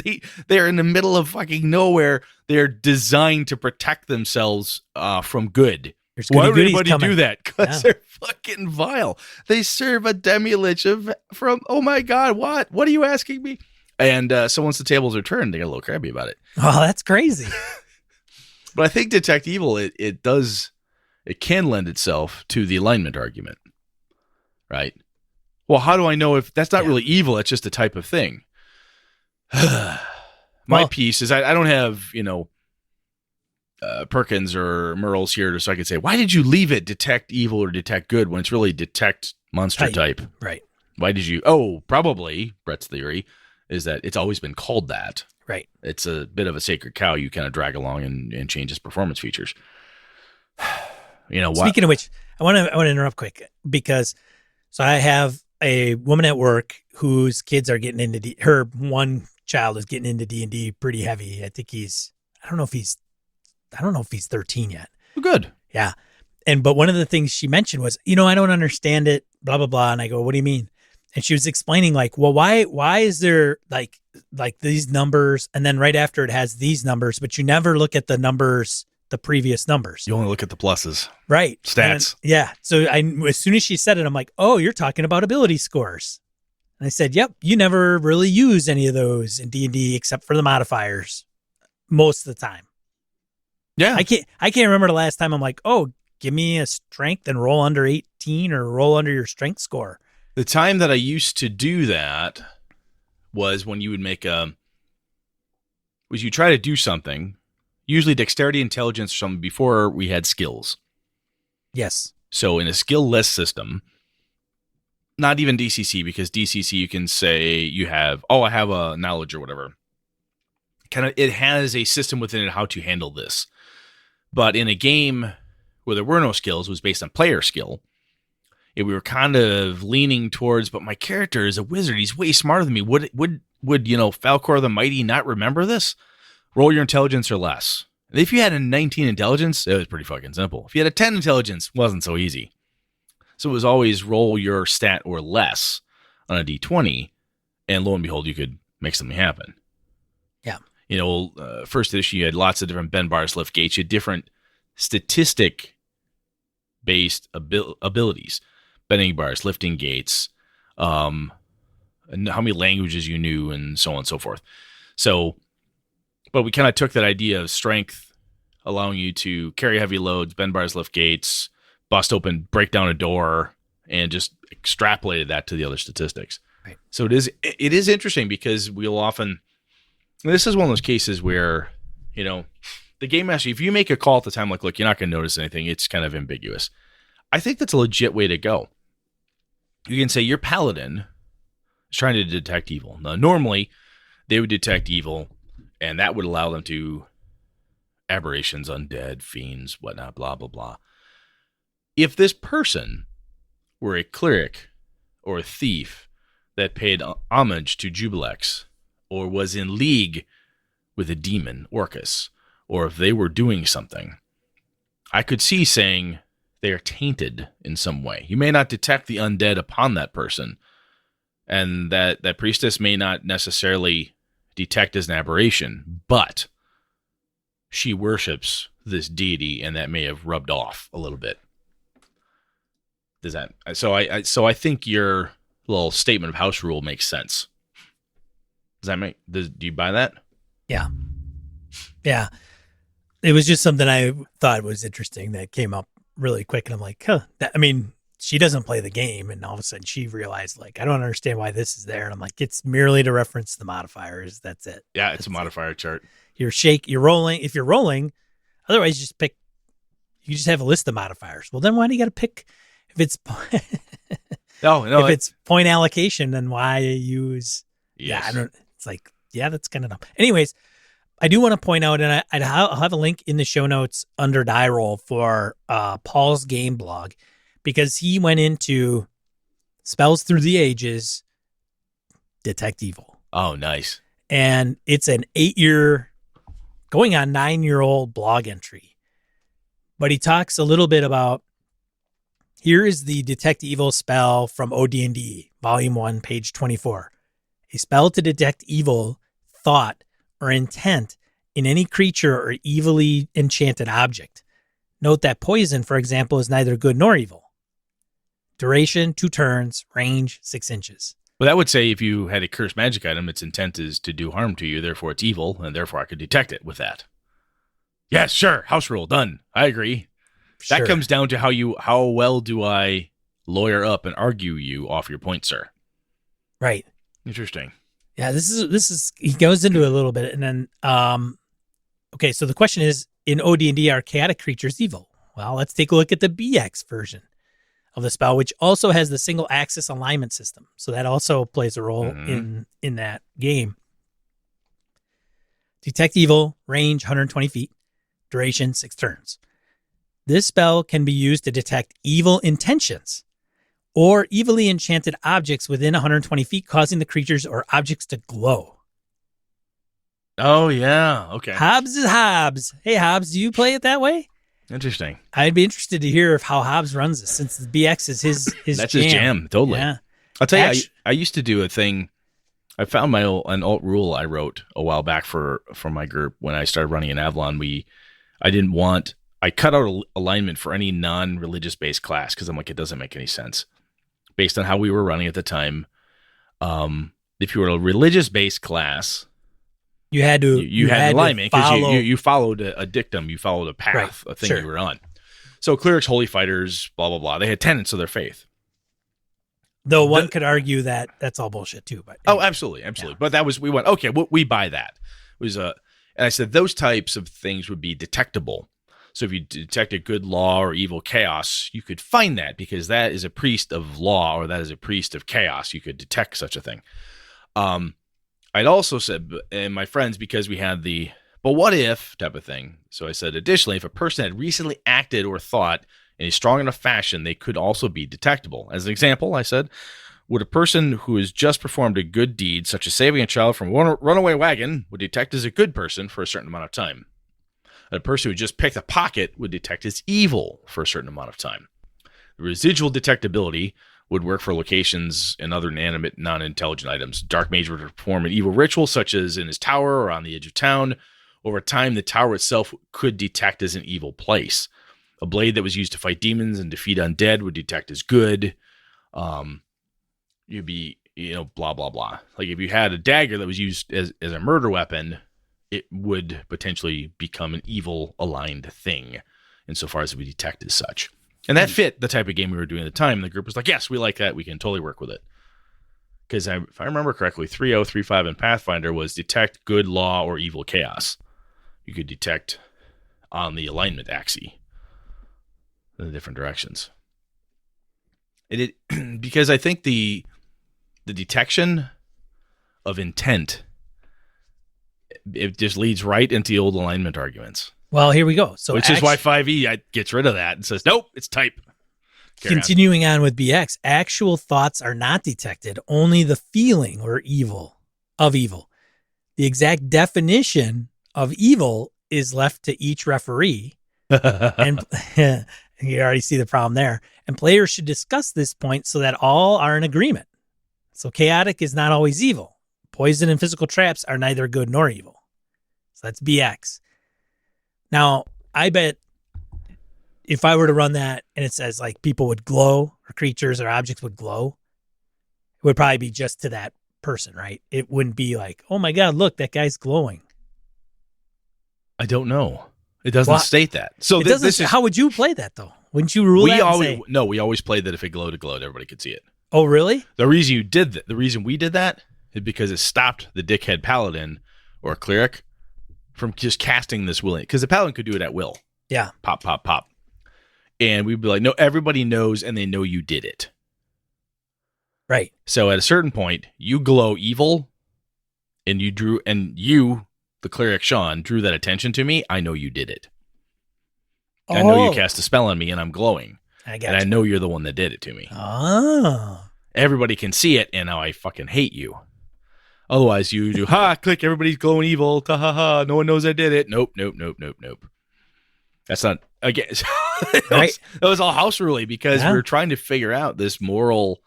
They're in the middle of fucking nowhere. They're designed to protect themselves from good. Why would anybody do that? Because they're fucking vile. They serve a demi-lich from, oh my God, what? What are you asking me? And so once the tables are turned, they get a little crabby about it. Oh, that's crazy. But I think detect evil, it can lend itself to the alignment argument, right? Well, how do I know if that's not really evil? It's just a type of thing. My piece is I don't have, Perkins or Merles here so I could say, why did you leave it detect evil or detect good when it's really detect monster type? Right. Why did you? Oh, probably, Brett's theory is that it's always been called that. Right. It's a bit of a sacred cow you kind of drag along and change its performance features. Speaking of which, I want to interrupt quick because I have a woman at work whose kids are getting into her one child is getting into D&D pretty heavy. I think I don't know if he's 13 yet. Good. Yeah. But one of the things she mentioned was, I don't understand it, blah, blah, blah. And I go, what do you mean? And she was explaining why is there like these numbers? And then right after it has these numbers, but you never look at the numbers, the previous numbers. You only look at the pluses. Right. Stats. So as soon as she said it, I'm like, oh, you're talking about ability scores. And I said, yep, you never really use any of those in D&D except for the modifiers most of the time. Yeah. I can't remember the last time I'm like, oh, give me a strength and roll under 18 or roll under your strength score. The time that I used to do that was when you would you try to do something, usually dexterity, intelligence, or something before we had skills. Yes. So in a skill-less system, not even DCC, because DCC you can say you have, I have a knowledge or whatever. it has a system within it how to handle this. But in a game where there were no skills, it was based on player skill. We were kind of leaning towards, but my character is a wizard. He's way smarter than me. Would Falkor the Mighty not remember this? Roll your intelligence or less. And if you had a 19 intelligence, it was pretty fucking simple. If you had a 10 intelligence, it wasn't so easy. So it was always roll your stat or less on a d20, and lo and behold, you could make something happen. Yeah. First edition, you had lots of different Ben Bars lift gates. You had different statistic-based abilities. Bending bars, lifting gates, and how many languages you knew, and so on and so forth. So, but we kind of took that idea of strength, allowing you to carry heavy loads, bend bars, lift gates, bust open, break down a door, and just extrapolated that to the other statistics. Right. So it is interesting because we'll often, this is one of those cases where, the game master, if you make a call at the time, like, look, you're not going to notice anything, it's kind of ambiguous. I think that's a legit way to go. You can say your paladin is trying to detect evil. Now, normally, they would detect evil, and that would allow them to aberrations, undead, fiends, whatnot, blah, blah, blah. If this person were a cleric or a thief that paid homage to Jubilex, or was in league with a demon, Orcus, or if they were doing something, I could see saying they are tainted in some way. You may not detect the undead upon that person, and that priestess may not necessarily detect as an aberration, but she worships this deity, and that may have rubbed off a little bit. Does that? So I think your little statement of house rule makes sense. Do you buy that? Yeah. It was just something I thought was interesting that came up really quick, and I'm like, she doesn't play the game, and all of a sudden she realized, like, I don't understand why this is there, and I'm like, it's merely to reference the modifiers. That's it. Yeah, it's a modifier chart. You're rolling. If you're rolling, otherwise you just have a list of modifiers. Well, then why do you got to pick if it's if it's point allocation? Then why use? Yes. Yeah, it's like, yeah, that's kind of dumb. Anyways, I do want to point out, and I'll have a link in the show notes under die roll for Paul's game blog, because he went into Spells Through the Ages, Detect Evil. Oh, nice. And it's an 9-year-old blog entry. But he talks a little bit about, here is the Detect Evil spell from OD&D, Volume 1, page 24. A spell to detect evil, thought, or intent in any creature or evilly enchanted object. Note that poison, for example, is neither good nor evil. Duration, 2 turns, range, 6 inches. Well, that would say if you had a cursed magic item, its intent is to do harm to you, therefore it's evil, and therefore I could detect it with that. Yes, sure, house rule, done. I agree. Sure. That comes down to how well do I lawyer up and argue you off your point, sir. Right. Interesting. Yeah, this is he goes into it a little bit, and then okay, so the question is, in OD&D, are chaotic creatures evil? Well, let's take a look at the BX version of the spell, which also has the single axis alignment system. So that also plays a role in that game. Detect evil, range 120 feet, duration 6 turns. This spell can be used to detect evil intentions or evilly enchanted objects within 120 feet, causing the creatures or objects to glow. Oh, yeah. Okay. Hobbs is Hobbs. Hey, Hobbs, do you play it that way? Interesting. I'd be interested to hear how Hobbs runs this, since the BX is his That's his jam, totally. Yeah. I'll tell you, I used to do a thing. I found an alt rule I wrote a while back for my group when I started running in Avalon. I cut out alignment for any non-religious based class because I'm like, it doesn't make any sense. Based on how we were running at the time, if you were a religious based class, you had to you had alignment because you followed a dictum, you followed a path, right, a thing you were on. So clerics, holy fighters, blah blah blah. They had tenets of their faith. Though one could argue that that's all bullshit too. But anyway. Oh, absolutely. Yeah. But we went, okay, we buy that. It was and I said those types of things would be detectable. So if you detect a good law or evil chaos, you could find that because that is a priest of law or that is a priest of chaos. You could detect such a thing. I'd also said, and my friends, because we had the "but what if" type of thing. So I said, additionally, if a person had recently acted or thought in a strong enough fashion, they could also be detectable. As an example, I said, would a person who has just performed a good deed, such as saving a child from a runaway wagon, would detect as a good person for a certain amount of time? A person who just picked a pocket would detect as evil for a certain amount of time. The residual detectability would work for locations and other inanimate, non-intelligent items. Dark Mage would perform an evil ritual, such as in his tower or on the edge of town. Over time, the tower itself could detect as an evil place. A blade that was used to fight demons and defeat undead would detect as good. You'd be, blah, blah, blah. Like if you had a dagger that was used as a murder weapon, it would potentially become an evil aligned thing insofar as it would detect as such. And that fit the type of game we were doing at the time. The group was like, yes, we like that. We can totally work with it. Because if I remember correctly, 3.0.3.5 in Pathfinder was detect good, law, or evil chaos. You could detect on the alignment axis in the different directions. Because I think the detection of intent, it just leads right into the old alignment arguments. Well, here we go. So which is why 5e gets rid of that and says, nope, it's type. Continuing on with BX, actual thoughts are not detected, only the feeling or evil of evil. The exact definition of evil is left to each referee. And you already see the problem there. And players should discuss this point so that all are in agreement. So chaotic is not always evil. Poison and physical traps are neither good nor evil. So that's BX. Now, I bet if I were to run that and it says like people would glow or creatures or objects would glow, it would probably be just to that person, right? It wouldn't be like, oh my God, look, that guy's glowing. I don't know. It doesn't state that. So this is how would you play that though? Wouldn't you rule that? We always played that if it glowed, everybody could see it. Oh, really? The reason we did that is because it stopped the dickhead paladin or cleric from just casting this willing, because the paladin could do it at will. Yeah. Pop, pop, pop. And we'd be like, no, everybody knows and they know you did it. Right. So at a certain point, you glow evil and you, the cleric Sean, drew that attention to me. I know you did it. Oh. I know you cast a spell on me and I'm glowing. I know you're the one that did it to me. Oh. Everybody can see it and now I fucking hate you. Otherwise, you do, click, everybody's glowing evil, ta ha ha, no one knows I did it. Nope. That's not, again, that was all house ruly because we were trying to figure out this moral,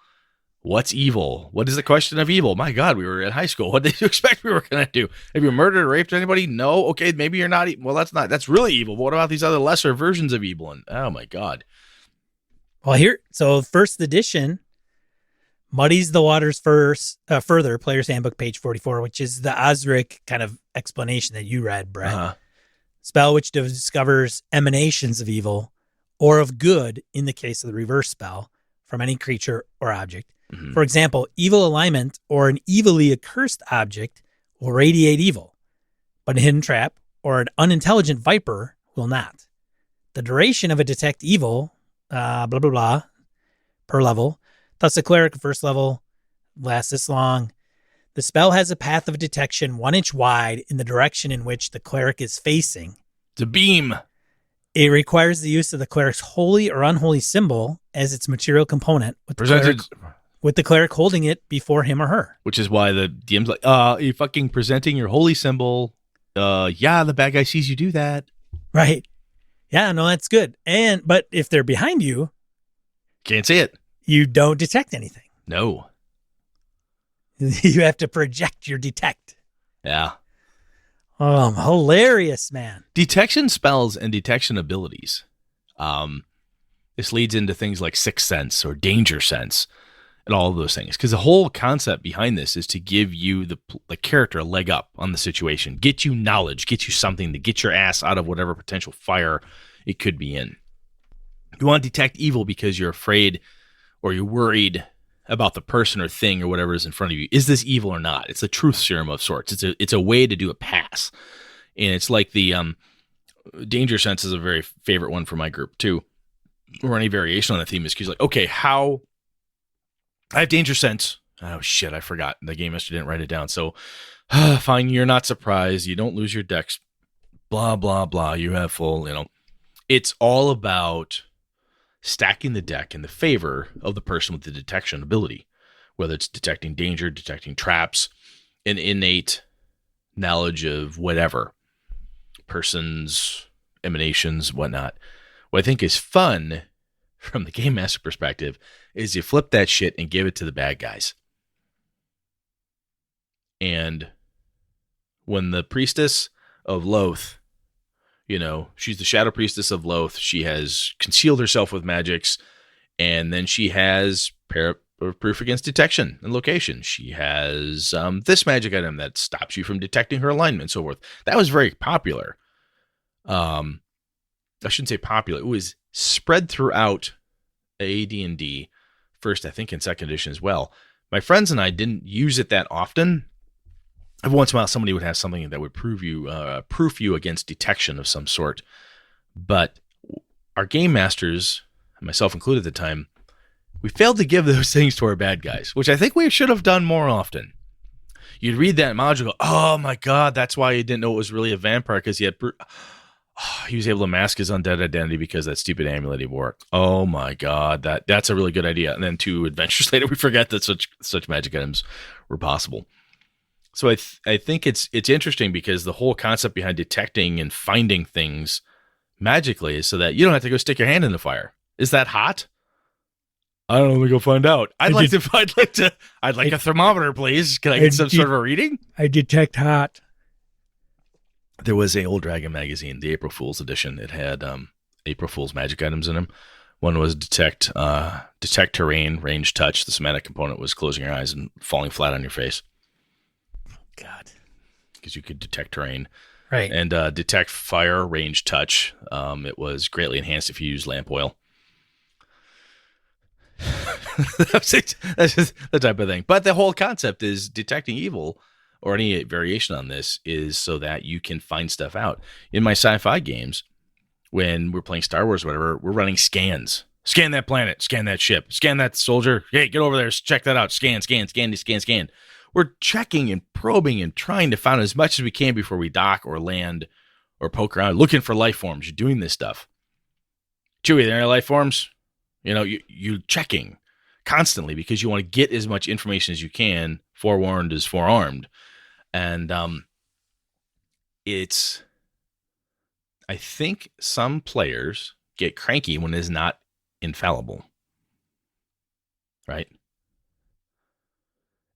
what's evil? What is the question of evil? My God, we were in high school. What did you expect we were going to do? Have you murdered or raped anybody? No. Okay, maybe you're not. Well, that's really evil. But what about these other lesser versions of evil? And oh my God. Well, so first edition muddies the waters further, Player's Handbook, page 44, which is the Osric kind of explanation that you read, Brett. Uh-huh. Spell which discovers emanations of evil or of good in the case of the reverse spell from any creature or object. Mm-hmm. For example, evil alignment or an evilly accursed object will radiate evil, but a hidden trap or an unintelligent viper will not. The duration of a detect evil, blah, blah, blah, per level. Thus, a cleric first level lasts this long. The spell has a path of detection 1 inch wide in the direction in which the cleric is facing. It's a beam. It requires the use of the cleric's holy or unholy symbol as its material component, with the cleric holding it before him or her. Which is why the DM's like, you're fucking presenting your holy symbol. The bad guy sees you do that. Right. Yeah, no, that's good. But if they're behind you, can't see it. You don't detect anything. No. You have to project your detect. Yeah. Hilarious, man. Detection spells and detection abilities. This leads into things like Sixth Sense or Danger Sense and all of those things. Because the whole concept behind this is to give you, the character, a leg up on the situation. Get you knowledge. Get you something to get your ass out of whatever potential fire it could be in. You want to detect evil because you're afraid or you're worried about the person or thing or whatever is in front of you. Is this evil or not? It's a truth serum of sorts. It's a way to do a pass. And it's like the Danger Sense is a very favorite one for my group too. Or any variation on the theme is because like, okay, how I have Danger Sense. Oh shit, I forgot. The game master didn't write it down. So Fine, you're not surprised. You don't lose your dex. Blah, blah, blah. You have full, It's all about stacking the deck in the favor of the person with the detection ability, whether it's detecting danger, detecting traps, an innate knowledge of whatever, person's emanations, whatnot. What I think is fun from the game master perspective is you flip that shit and give it to the bad guys. And when the priestess of Loth, she's the shadow priestess of Loth, she has concealed herself with magics, and then she has proof against detection and location. She has this magic item that stops you from detecting her alignment and so forth. That was very popular. I shouldn't say popular. It was spread throughout AD&D, first, I think, and second edition as well. My friends and I didn't use it that often. Every once in a while, somebody would have something that would proof you against detection of some sort. But our game masters, myself included at the time, we failed to give those things to our bad guys, which I think we should have done more often. You'd read that module and go, oh my God, that's why you didn't know it was really a vampire, because he was able to mask his undead identity because that stupid amulet he wore. Oh my God, that's a really good idea. And then 2 adventures later, we forget that such magic items were possible. So I think it's interesting because the whole concept behind detecting and finding things magically is so that you don't have to go stick your hand in the fire. Is that hot? I don't know. Let me go find out. I'd like a thermometer, please. Can I get some sort of a reading? I detect hot. There was a Old Dragon magazine, the April Fool's edition. It had April Fool's magic items in them. One was detect terrain, range, touch. The somatic component was closing your eyes and falling flat on your face. God. Because you could detect terrain. Right. And detect fire, range, touch. It was greatly enhanced if you use lamp oil. That's just the type of thing. But the whole concept is detecting evil, or any variation on this, is so that you can find stuff out. In my sci-fi games, when we're playing Star Wars or whatever, we're running scans. Scan that planet, scan that ship, scan that soldier. Hey, get over there, check that out. Scan. We're checking and probing and trying to find as much as we can before we dock or land or poke around, looking for life forms. You're doing this stuff. Chewie, there are life forms? You're checking constantly because you want to get as much information as you can. Forewarned is forearmed. And I think some players get cranky when it's not infallible. Right?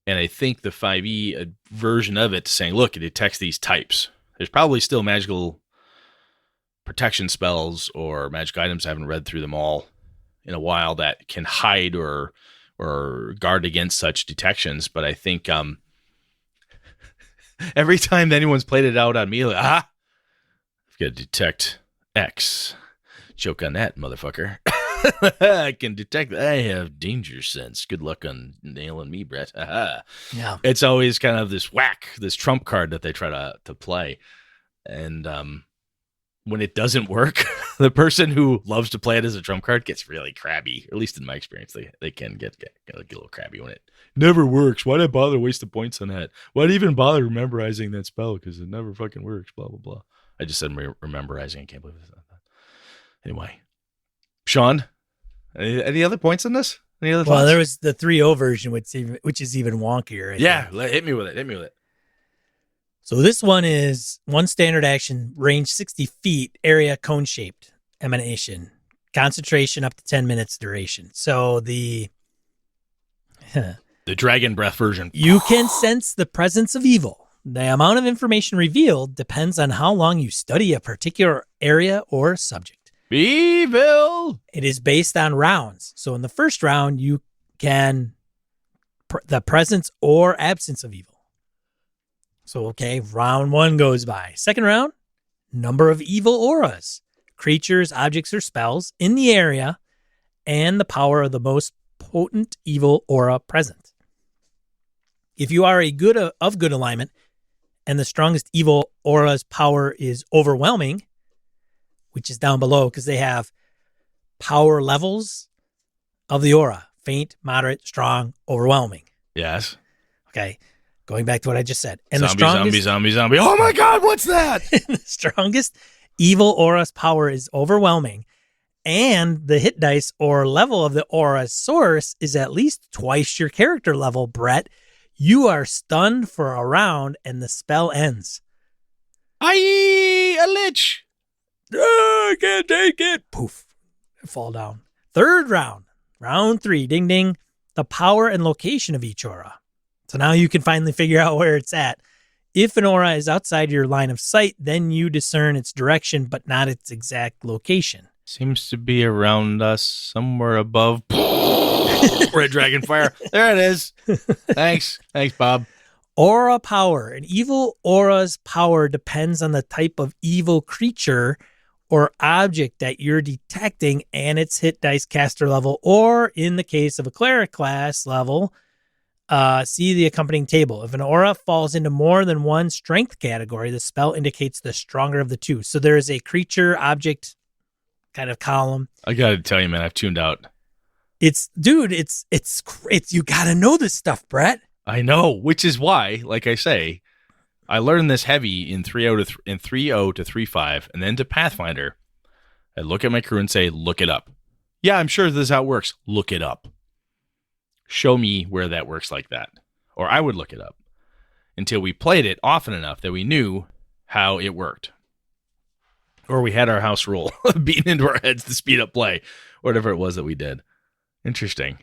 And I think the 5e version of it saying, look, it detects these types. There's probably still magical protection spells or magic items. I haven't read through them all in a while that can hide or guard against such detections. But I think every time anyone's played it out on me, like, I've got to detect X. Joke on that, motherfucker. I can detect. I have danger sense. Good luck on nailing me, Brett. Yeah. It's always kind of this trump card that they try to play. And when it doesn't work, the person who loves to play it as a trump card gets really crabby. Or at least in my experience, they can get a little crabby when it never works. Why'd I bother wasting points on that? Why'd I even bother memorizing that spell? Because it never fucking works, blah, blah, blah. I just said memorizing. I can't believe it's not that. Anyway. Sean, any other points on this? Any other thoughts? Well, there was the 3.0 version, which is even wonkier. I think. Hit me with it. So this one is one standard action, range 60 feet, area cone-shaped, emanation, concentration up to 10 minutes duration. So the dragon breath version. You can sense the presence of evil. The amount of information revealed depends on how long you study a particular area or subject. Evil. It is based on rounds. So in the first round, you can the presence or absence of evil. So, okay, round 1 goes by. Second round, number of evil auras, creatures, objects, or spells in the area, and the power of the most potent evil aura present. If you are of good alignment and the strongest evil aura's power is overwhelming, which is down below because they have power levels of the aura: faint, moderate, strong, overwhelming. Yes. Okay. Going back to what I just said. And zombie. Oh my God, what's that? The strongest evil aura's power is overwhelming. And the hit dice or level of the aura's source is at least twice your character level, Brett. You are stunned for a round and the spell ends. Aye, a lich. I can't take it. Poof. Fall down. Third round. Round 3. Ding, ding. The power and location of each aura. So now you can finally figure out where it's at. If an aura is outside your line of sight, then you discern its direction, but not its exact location. Seems to be around us, somewhere above. Red Dragon Fire. There it is. Thanks, Bob. Aura power. An evil aura's power depends on the type of evil creature or object that you're detecting and its hit dice caster level, or in the case of a cleric class level, see the accompanying table. If an aura falls into more than one strength category, the spell indicates the stronger of the two. So there is a creature object kind of column. I got to tell you, man, I've tuned out. It's you got to know this stuff, Brett. I know, which is why, like I say, I learned this heavy in 3.0 to 3.5, and then to Pathfinder. I look at my crew and say, look it up. Yeah, I'm sure this is how it works. Look it up. Show me where that works like that. Or I would look it up until we played it often enough that we knew how it worked. Or we had our house rule beaten into our heads to speed up play, whatever it was that we did. Interesting.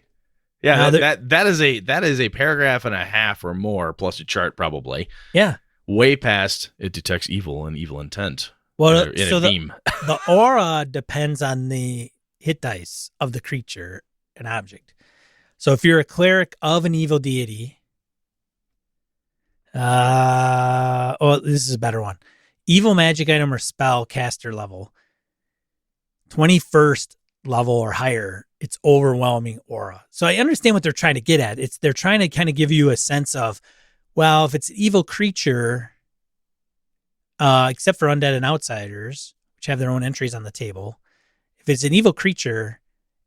Yeah, that is a paragraph and a half or more, plus a chart probably. Yeah. Way past it detects evil and evil intent. Well, in so a theme. The aura depends on the hit dice of the creature and object. So if you're a cleric of an evil deity, this is a better one. Evil magic item or spell caster level, 21st level or higher, it's overwhelming aura. So I understand what they're trying to get at. They're trying to kind of give you a sense of, well, if it's an evil creature, except for undead and outsiders, which have their own entries on the table, if it's an evil creature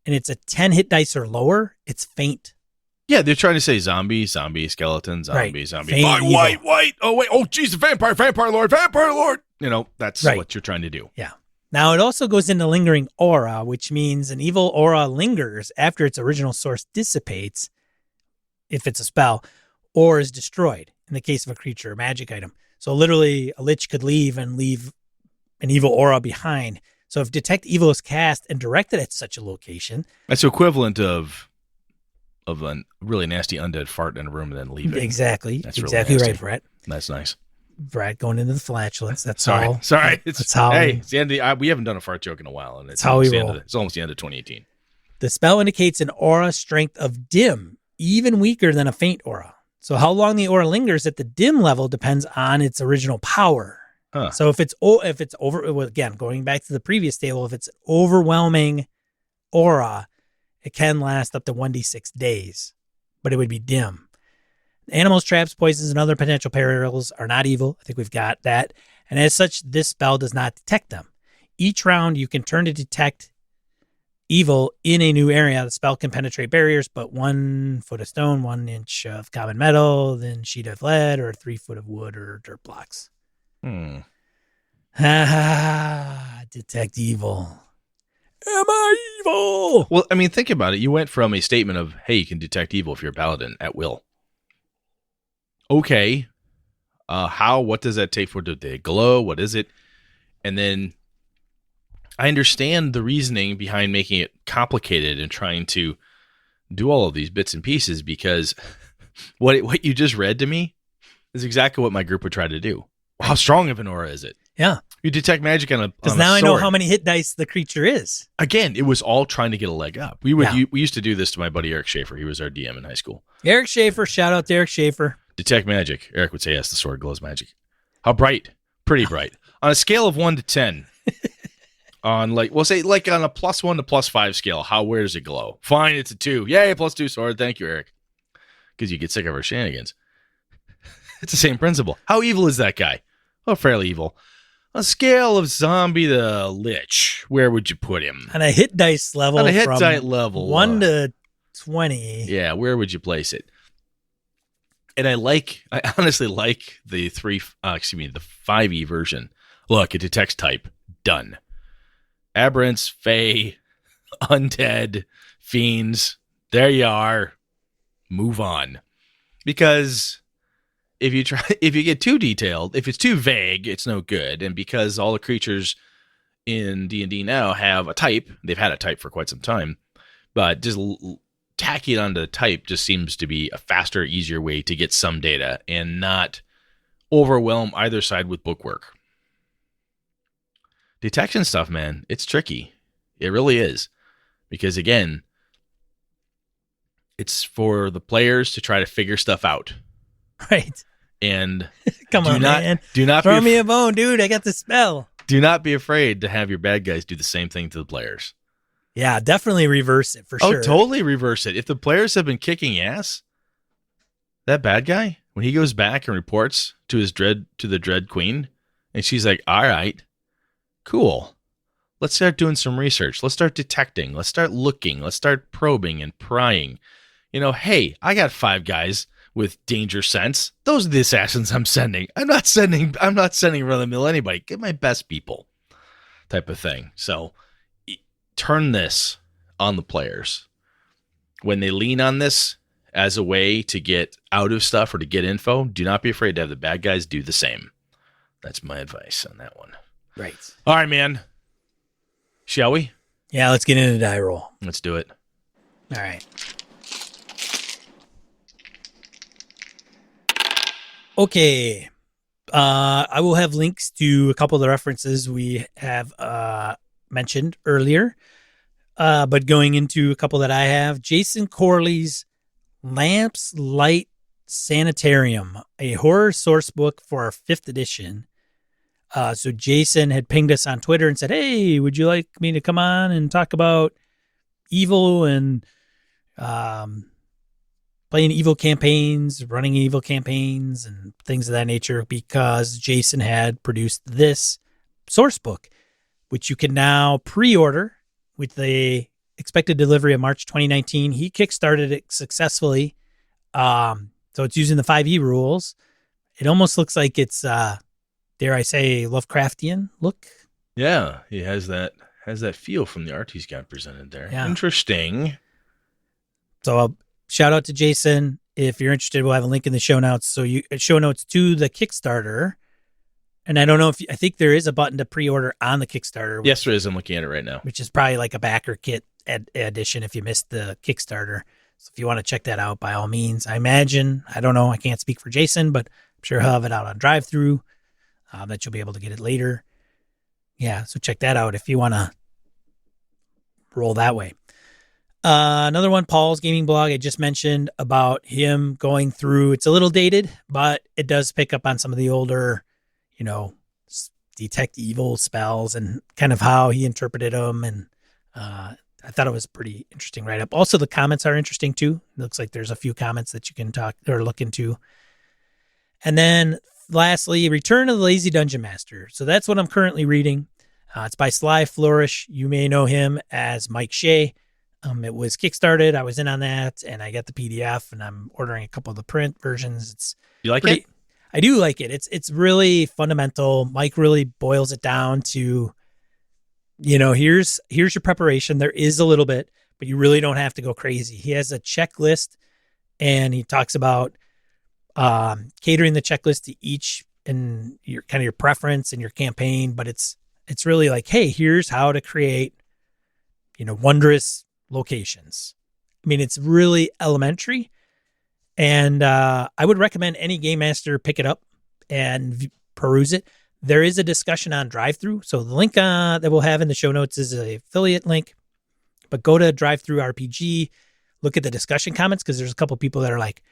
and it's a 10 hit dice or lower, it's faint. Yeah, they're trying to say zombie, skeleton, zombie, right. zombie. Faint White. Oh, wait. Oh, geez, vampire lord. You know, that's right. What you're trying to do. Yeah. Now, it also goes into lingering aura, which means an evil aura lingers after its original source dissipates, if it's a spell, or is destroyed in the case of a creature or magic item. So literally, a lich could leave and leave an evil aura behind. So if Detect Evil is cast and directed at such a location... That's equivalent of a really nasty undead fart in a room and then leaving. Exactly. That's exactly really right, Brett. That's nice. Brett going into the flatulence. That's Sorry. all. Sorry. That's how. Hey, it's the end of we haven't done a fart joke in a while, and it's how we roll. It's almost the end of 2018. The spell indicates an aura strength of dim, even weaker than a faint aura. So how long the aura lingers at the dim level depends on its original power. Huh. So if it's over, again, going back to the previous table, if it's overwhelming aura, it can last up to 1d6 days, but it would be dim. Animals, traps, poisons, and other potential perils are not evil. I think we've got that. And as such, this spell does not detect them. Each round, you can turn to detect evil in a new area. The spell can penetrate barriers, but 1 foot of stone, 1 inch of common metal, then sheet of lead, or 3 foot of wood or dirt blocks. Detect evil. Am I evil? Well, I mean, think about it. You went from a statement of, hey, you can detect evil if you're a paladin at will. Okay. What does that take for the glow? What is it? And then I understand the reasoning behind making it complicated and trying to do all of these bits and pieces, because what you just read to me is exactly what my group would try to do. How strong of an aura is it? Yeah. You detect magic on a because now I know how many hit dice the creature is. Again, it was all trying to get a leg up. We used to do this to my buddy Eric Schaefer. He was our DM in high school. Eric Schaefer, shout out to Eric Schaefer. Detect magic. Eric would say, yes, the sword glows magic. How bright? Pretty bright. On a scale of 1 to 10, on we'll say on a +1 to +5 scale, where does it glow? Fine, it's a 2. Yay, +2 sword. Thank you, Eric. Because you get sick of our shenanigans. It's the same principle. How evil is that guy? Oh, fairly evil. On a scale of zombie to lich, where would you put him? On a hit dice level. On a hit dice level. 1 to 20. Yeah, where would you place it? And I honestly like the the 5e version. Look, it detects type. Done. Aberrants, Fae, Undead, Fiends. There you are. Move on. Because if you get too detailed, if it's too vague, it's no good. And because all the creatures in D&D now have a type, they've had a type for quite some time, but just tacking it onto the type just seems to be a faster, easier way to get some data and not overwhelm either side with bookwork. Detection stuff, man, it's tricky. It really is. Because again, it's for the players to try to figure stuff out. Right. And Come on, man. Do not throw me a bone, dude. I got the spell. Do not be afraid to have your bad guys do the same thing to the players. Yeah, definitely reverse it for sure. Oh, totally reverse it. If the players have been kicking ass, that bad guy, when he goes back and reports to the Dread Queen, and she's like, all right, cool. Let's start doing some research. Let's start detecting. Let's start looking. Let's start probing and prying. Hey, I got 5 guys with danger sense. Those are the assassins I'm sending. I'm not sending run-of-the-mill anybody. Get my best people type of thing. So turn this on the players. When they lean on this as a way to get out of stuff or to get info, do not be afraid to have the bad guys do the same. That's my advice on that one. Right. All right, man. Shall we? Yeah, let's get into die roll. Let's do it. All right. Okay. I will have links to a couple of the references we have mentioned earlier. But going into a couple that I have, Jason Corley's Lamps Light Sanitarium, a horror source book for our 5th edition. So Jason had pinged us on Twitter and said, hey, would you like me to come on and talk about evil and playing evil campaigns, running evil campaigns, and things of that nature, because Jason had produced this source book, which you can now pre-order with the expected delivery of March 2019. He kickstarted it successfully. So it's using the 5e rules. It almost looks like it's, dare I say, Lovecraftian look. Yeah, he has that feel from the art he's got presented there. Yeah. Interesting. So shout out to Jason. If you're interested, we'll have a link in the show notes. So show notes to the Kickstarter. And I don't know I think there is a button to pre-order on the Kickstarter. Yes, there is. I'm looking at it right now. Which is probably like a backer kit edition if you missed the Kickstarter. So if you want to check that out, by all means. I imagine, I don't know, I can't speak for Jason, but I'm sure he'll have it out on drive-thru, that you'll be able to get it later. Yeah, so check that out if you want to roll that way. Another one, Paul's gaming blog. I just mentioned about him going through. It's a little dated, but it does pick up on some of the older, detect evil spells and kind of how he interpreted them. And I thought it was a pretty interesting write-up. Also, the comments are interesting too. It looks like there's a few comments that you can talk or look into. And then lastly, Return of the Lazy Dungeon Master. So that's what I'm currently reading. It's by Sly Flourish. You may know him as Mike Shea. It was kickstarted. I was in on that, and I got the PDF, and I'm ordering a couple of the print versions. You like it? I do like it. It's really fundamental. Mike really boils it down to, here's your preparation. There is a little bit, but you really don't have to go crazy. He has a checklist, and he talks about catering the checklist to each and your kind of your preference and your campaign. But it's really like, hey, here's how to create, wondrous locations. I mean, it's really elementary, and I would recommend any game master pick it up and peruse it. There is a discussion on drive-thru, so the link that we'll have in the show notes is an affiliate link, but go to drive-thru RPG, look at the discussion comments, because there's a couple people that are like,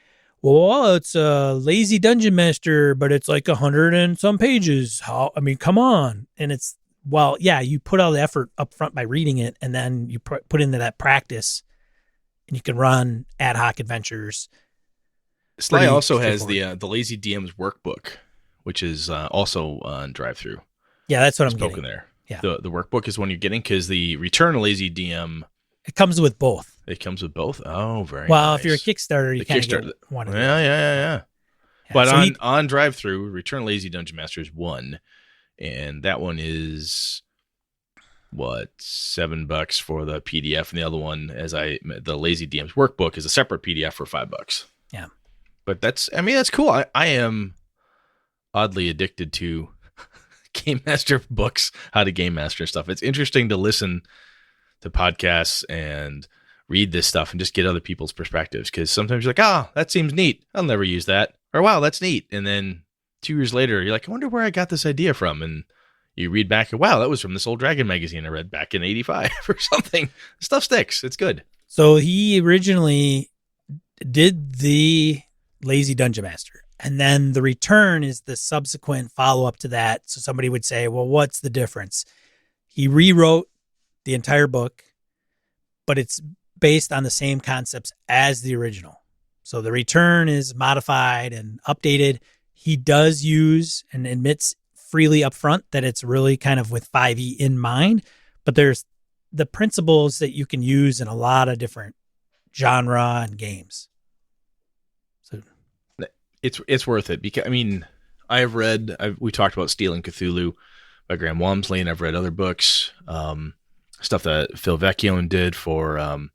well, it's a lazy dungeon master, but it's like 100 and some pages. Come on. And it's, well, yeah, you put all the effort up front by reading it, and then you put into that practice, and you can run ad hoc adventures. Sly also has the Lazy DM's workbook, which is also on drive-thru. Yeah, that's what I'm getting there. Yeah, the workbook is one you're getting, because the Return of Lazy DM, it comes with both. It comes with both. Oh, very well. nice. If you're a Kickstarter, you kind of get one of them. Yeah. But so on drive-through, Return Lazy Dungeon Master is 1, and that one is what, $7 for the PDF, and the other one, the Lazy DM's workbook, is a separate PDF for $5. Yeah, but that's cool. I am oddly addicted to Game Master books, how to Game Master stuff. It's interesting to listen to podcasts and read this stuff and just get other people's perspectives, because sometimes you're like, that seems neat, I'll never use that, or wow, that's neat, and then 2 years later you're like, I wonder where I got this idea from, and you read back and wow, that was from this old Dragon magazine I read back in 85 or something. Stuff sticks. It's good. So he originally did the Lazy Dungeon Master, and then the Return is the subsequent follow-up to that. So somebody would say, well, what's the difference? He rewrote the entire book, but it's based on the same concepts as the original. So the Return is modified and updated. He does use and admits freely up front that it's really kind of with 5e in mind, but there's the principles that you can use in a lot of different genre and games. So it's worth it, because we talked about Stealing Cthulhu by Graham Walmsley, and I've read other books, stuff that Phil Vecchione did for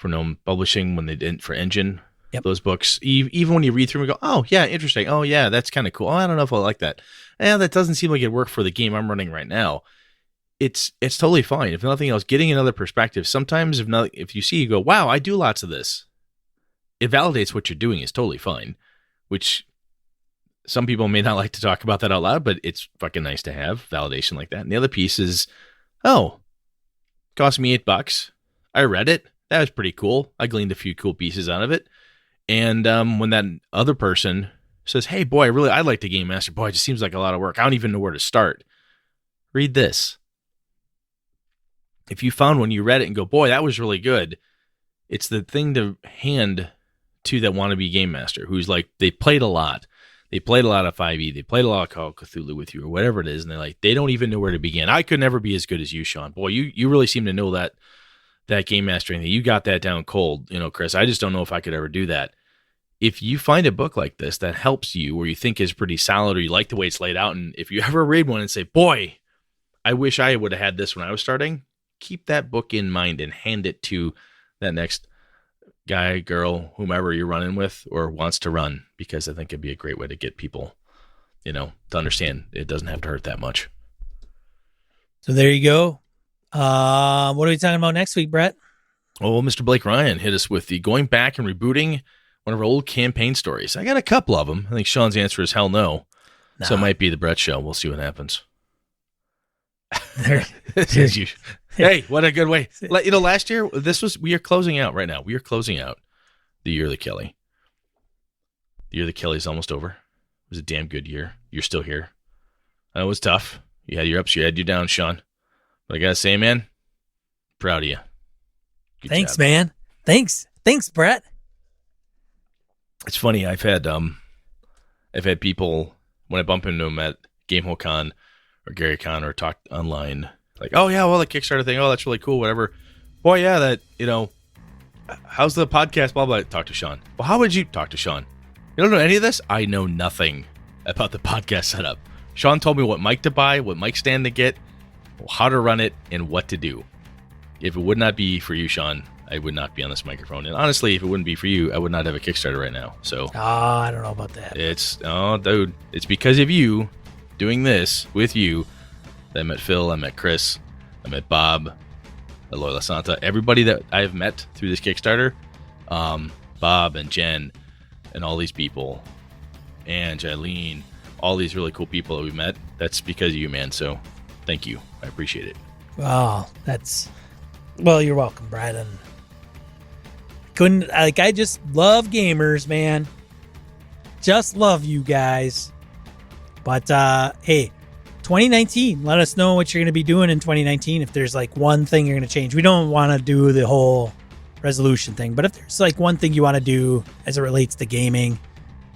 Gnome Publishing when they did for Engine. Yep. Those books, even when you read through them and go, oh yeah, interesting, oh yeah, that's kind of cool, I don't know if I like that, that doesn't seem like it worked for the game I'm running right now. It's totally fine. If nothing else, getting another perspective, sometimes if you see, you go, wow, I do lots of this, it validates what you're doing, is totally fine, which some people may not like to talk about that out loud, but it's fucking nice to have validation like that. And the other piece is, it cost me $8, I read it, that was pretty cool, I gleaned a few cool pieces out of it. And when that other person says, hey, boy, I'd like to Game Master. Boy, it just seems like a lot of work, I don't even know where to start. Read this. If you found one, you read it and go, boy, that was really good, it's the thing to hand to that wannabe Game Master who's like, they played a lot. They played a lot of 5e. They played a lot of Call of Cthulhu with you or whatever it is. And they're like, they don't even know where to begin. I could never be as good as you, Sean. Boy, you really seem to know that game mastering thing. You got that down cold, Chris. I just don't know if I could ever do that. If you find a book like this that helps you, or you think is pretty solid, or you like the way it's laid out, and if you ever read one and say, boy, I wish I would have had this when I was starting, keep that book in mind and hand it to that next guy, girl, whomever you're running with or wants to run, because I think it'd be a great way to get people, to understand it doesn't have to hurt that much. So there you go. What are we talking about next week, Brett? Oh, Mr. Blake Ryan hit us with the going back and rebooting one of our old campaign stories. I got a couple of them. I think Sean's answer is hell no. Nah. So it might be the Brett show. We'll see what happens. Hey, what a good way. Last year, we are closing out right now. We are closing out the year of the Kelly. The year of the Kelly is almost over. It was a damn good year. You're still here. I know it was tough. You had your ups, you had your downs, Sean. But I got to say, man, proud of you. Good Thanks, job. Man. Thanks, Brett. It's funny. I've had people, when I bump into them at GameholeCon or GaryCon or talk online, like, oh yeah, well, the Kickstarter thing, oh, that's really cool, whatever. Boy, yeah, that, how's the podcast, blah, blah. Talk to Sean. Well, how would you talk to Sean? You don't know any of this? I know nothing about the podcast setup. Sean told me what mic to buy, what mic stand to get, how to run it, and what to do. If it would not be for you, Sean, I would not be on this microphone. And honestly, if it wouldn't be for you, I would not have a Kickstarter right now. So, I don't know about that. Dude, it's because of you doing this with you that I met Phil, I met Chris, I met Bob, Eloy Lasanta, everybody that I have met through this Kickstarter, Bob and Jen and all these people, and Jailene, all these really cool people that we met. That's because of you, man. So thank you. I appreciate it. Oh, you're welcome, Brad. I just love gamers, man. Just love you guys. But, hey, 2019, let us know what you're going to be doing in 2019. If there's one thing you're going to change, we don't want to do the whole resolution thing, but if there's one thing you want to do as it relates to gaming,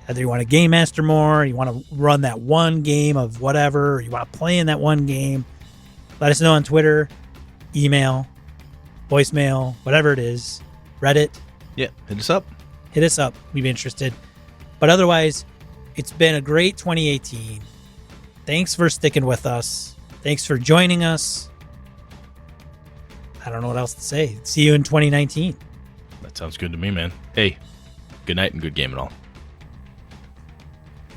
whether you want to game master more, you want to run that one game of whatever, or you want to play in that one game, let us know on Twitter, email, voicemail, whatever it is, Reddit. Yeah, hit us up. We'd be interested. But otherwise, It's been a great 2018. Thanks for sticking with us. Thanks for joining us. I don't know what else to say. See you in 2019. That sounds good to me, man. Hey, good night and good game and all.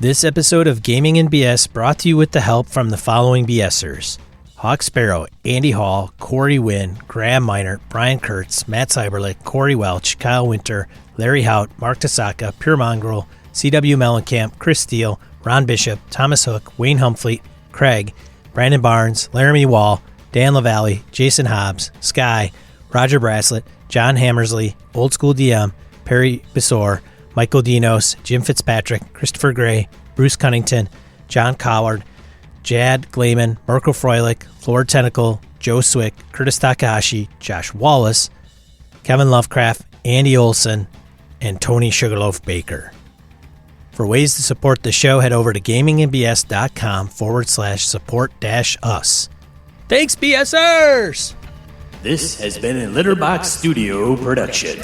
This episode of Gaming and BS brought to you with the help from the following BSers: Hawk Sparrow, Andy Hall, Corey Wynn, Graham Minert, Brian Kurtz, Matt Cyberlick, Corey Welch, Kyle Winter, Larry Hout, Mark Tasaka, Pure Mongrel, CW Mellencamp, Chris Steele, Ron Bishop, Thomas Hook, Wayne Humfleet, Craig, Brandon Barnes, Laramie Wall, Dan LaValle, Jason Hobbs, Sky, Roger Braslett, John Hammersley, Old School DM, Perry Besor, Michael Dinos, Jim Fitzpatrick, Christopher Gray, Bruce Cunnington, John Coward, Jad Glayman, Mirko Froelich, Lord Tentacle, Joe Swick, Curtis Takahashi, Josh Wallace, Kevin Lovecraft, Andy Olson, and Tony Sugarloaf Baker. For ways to support the show, head over to gamingandbs.com/support-us. Thanks, BSers! This has been a Litterbox Studio production.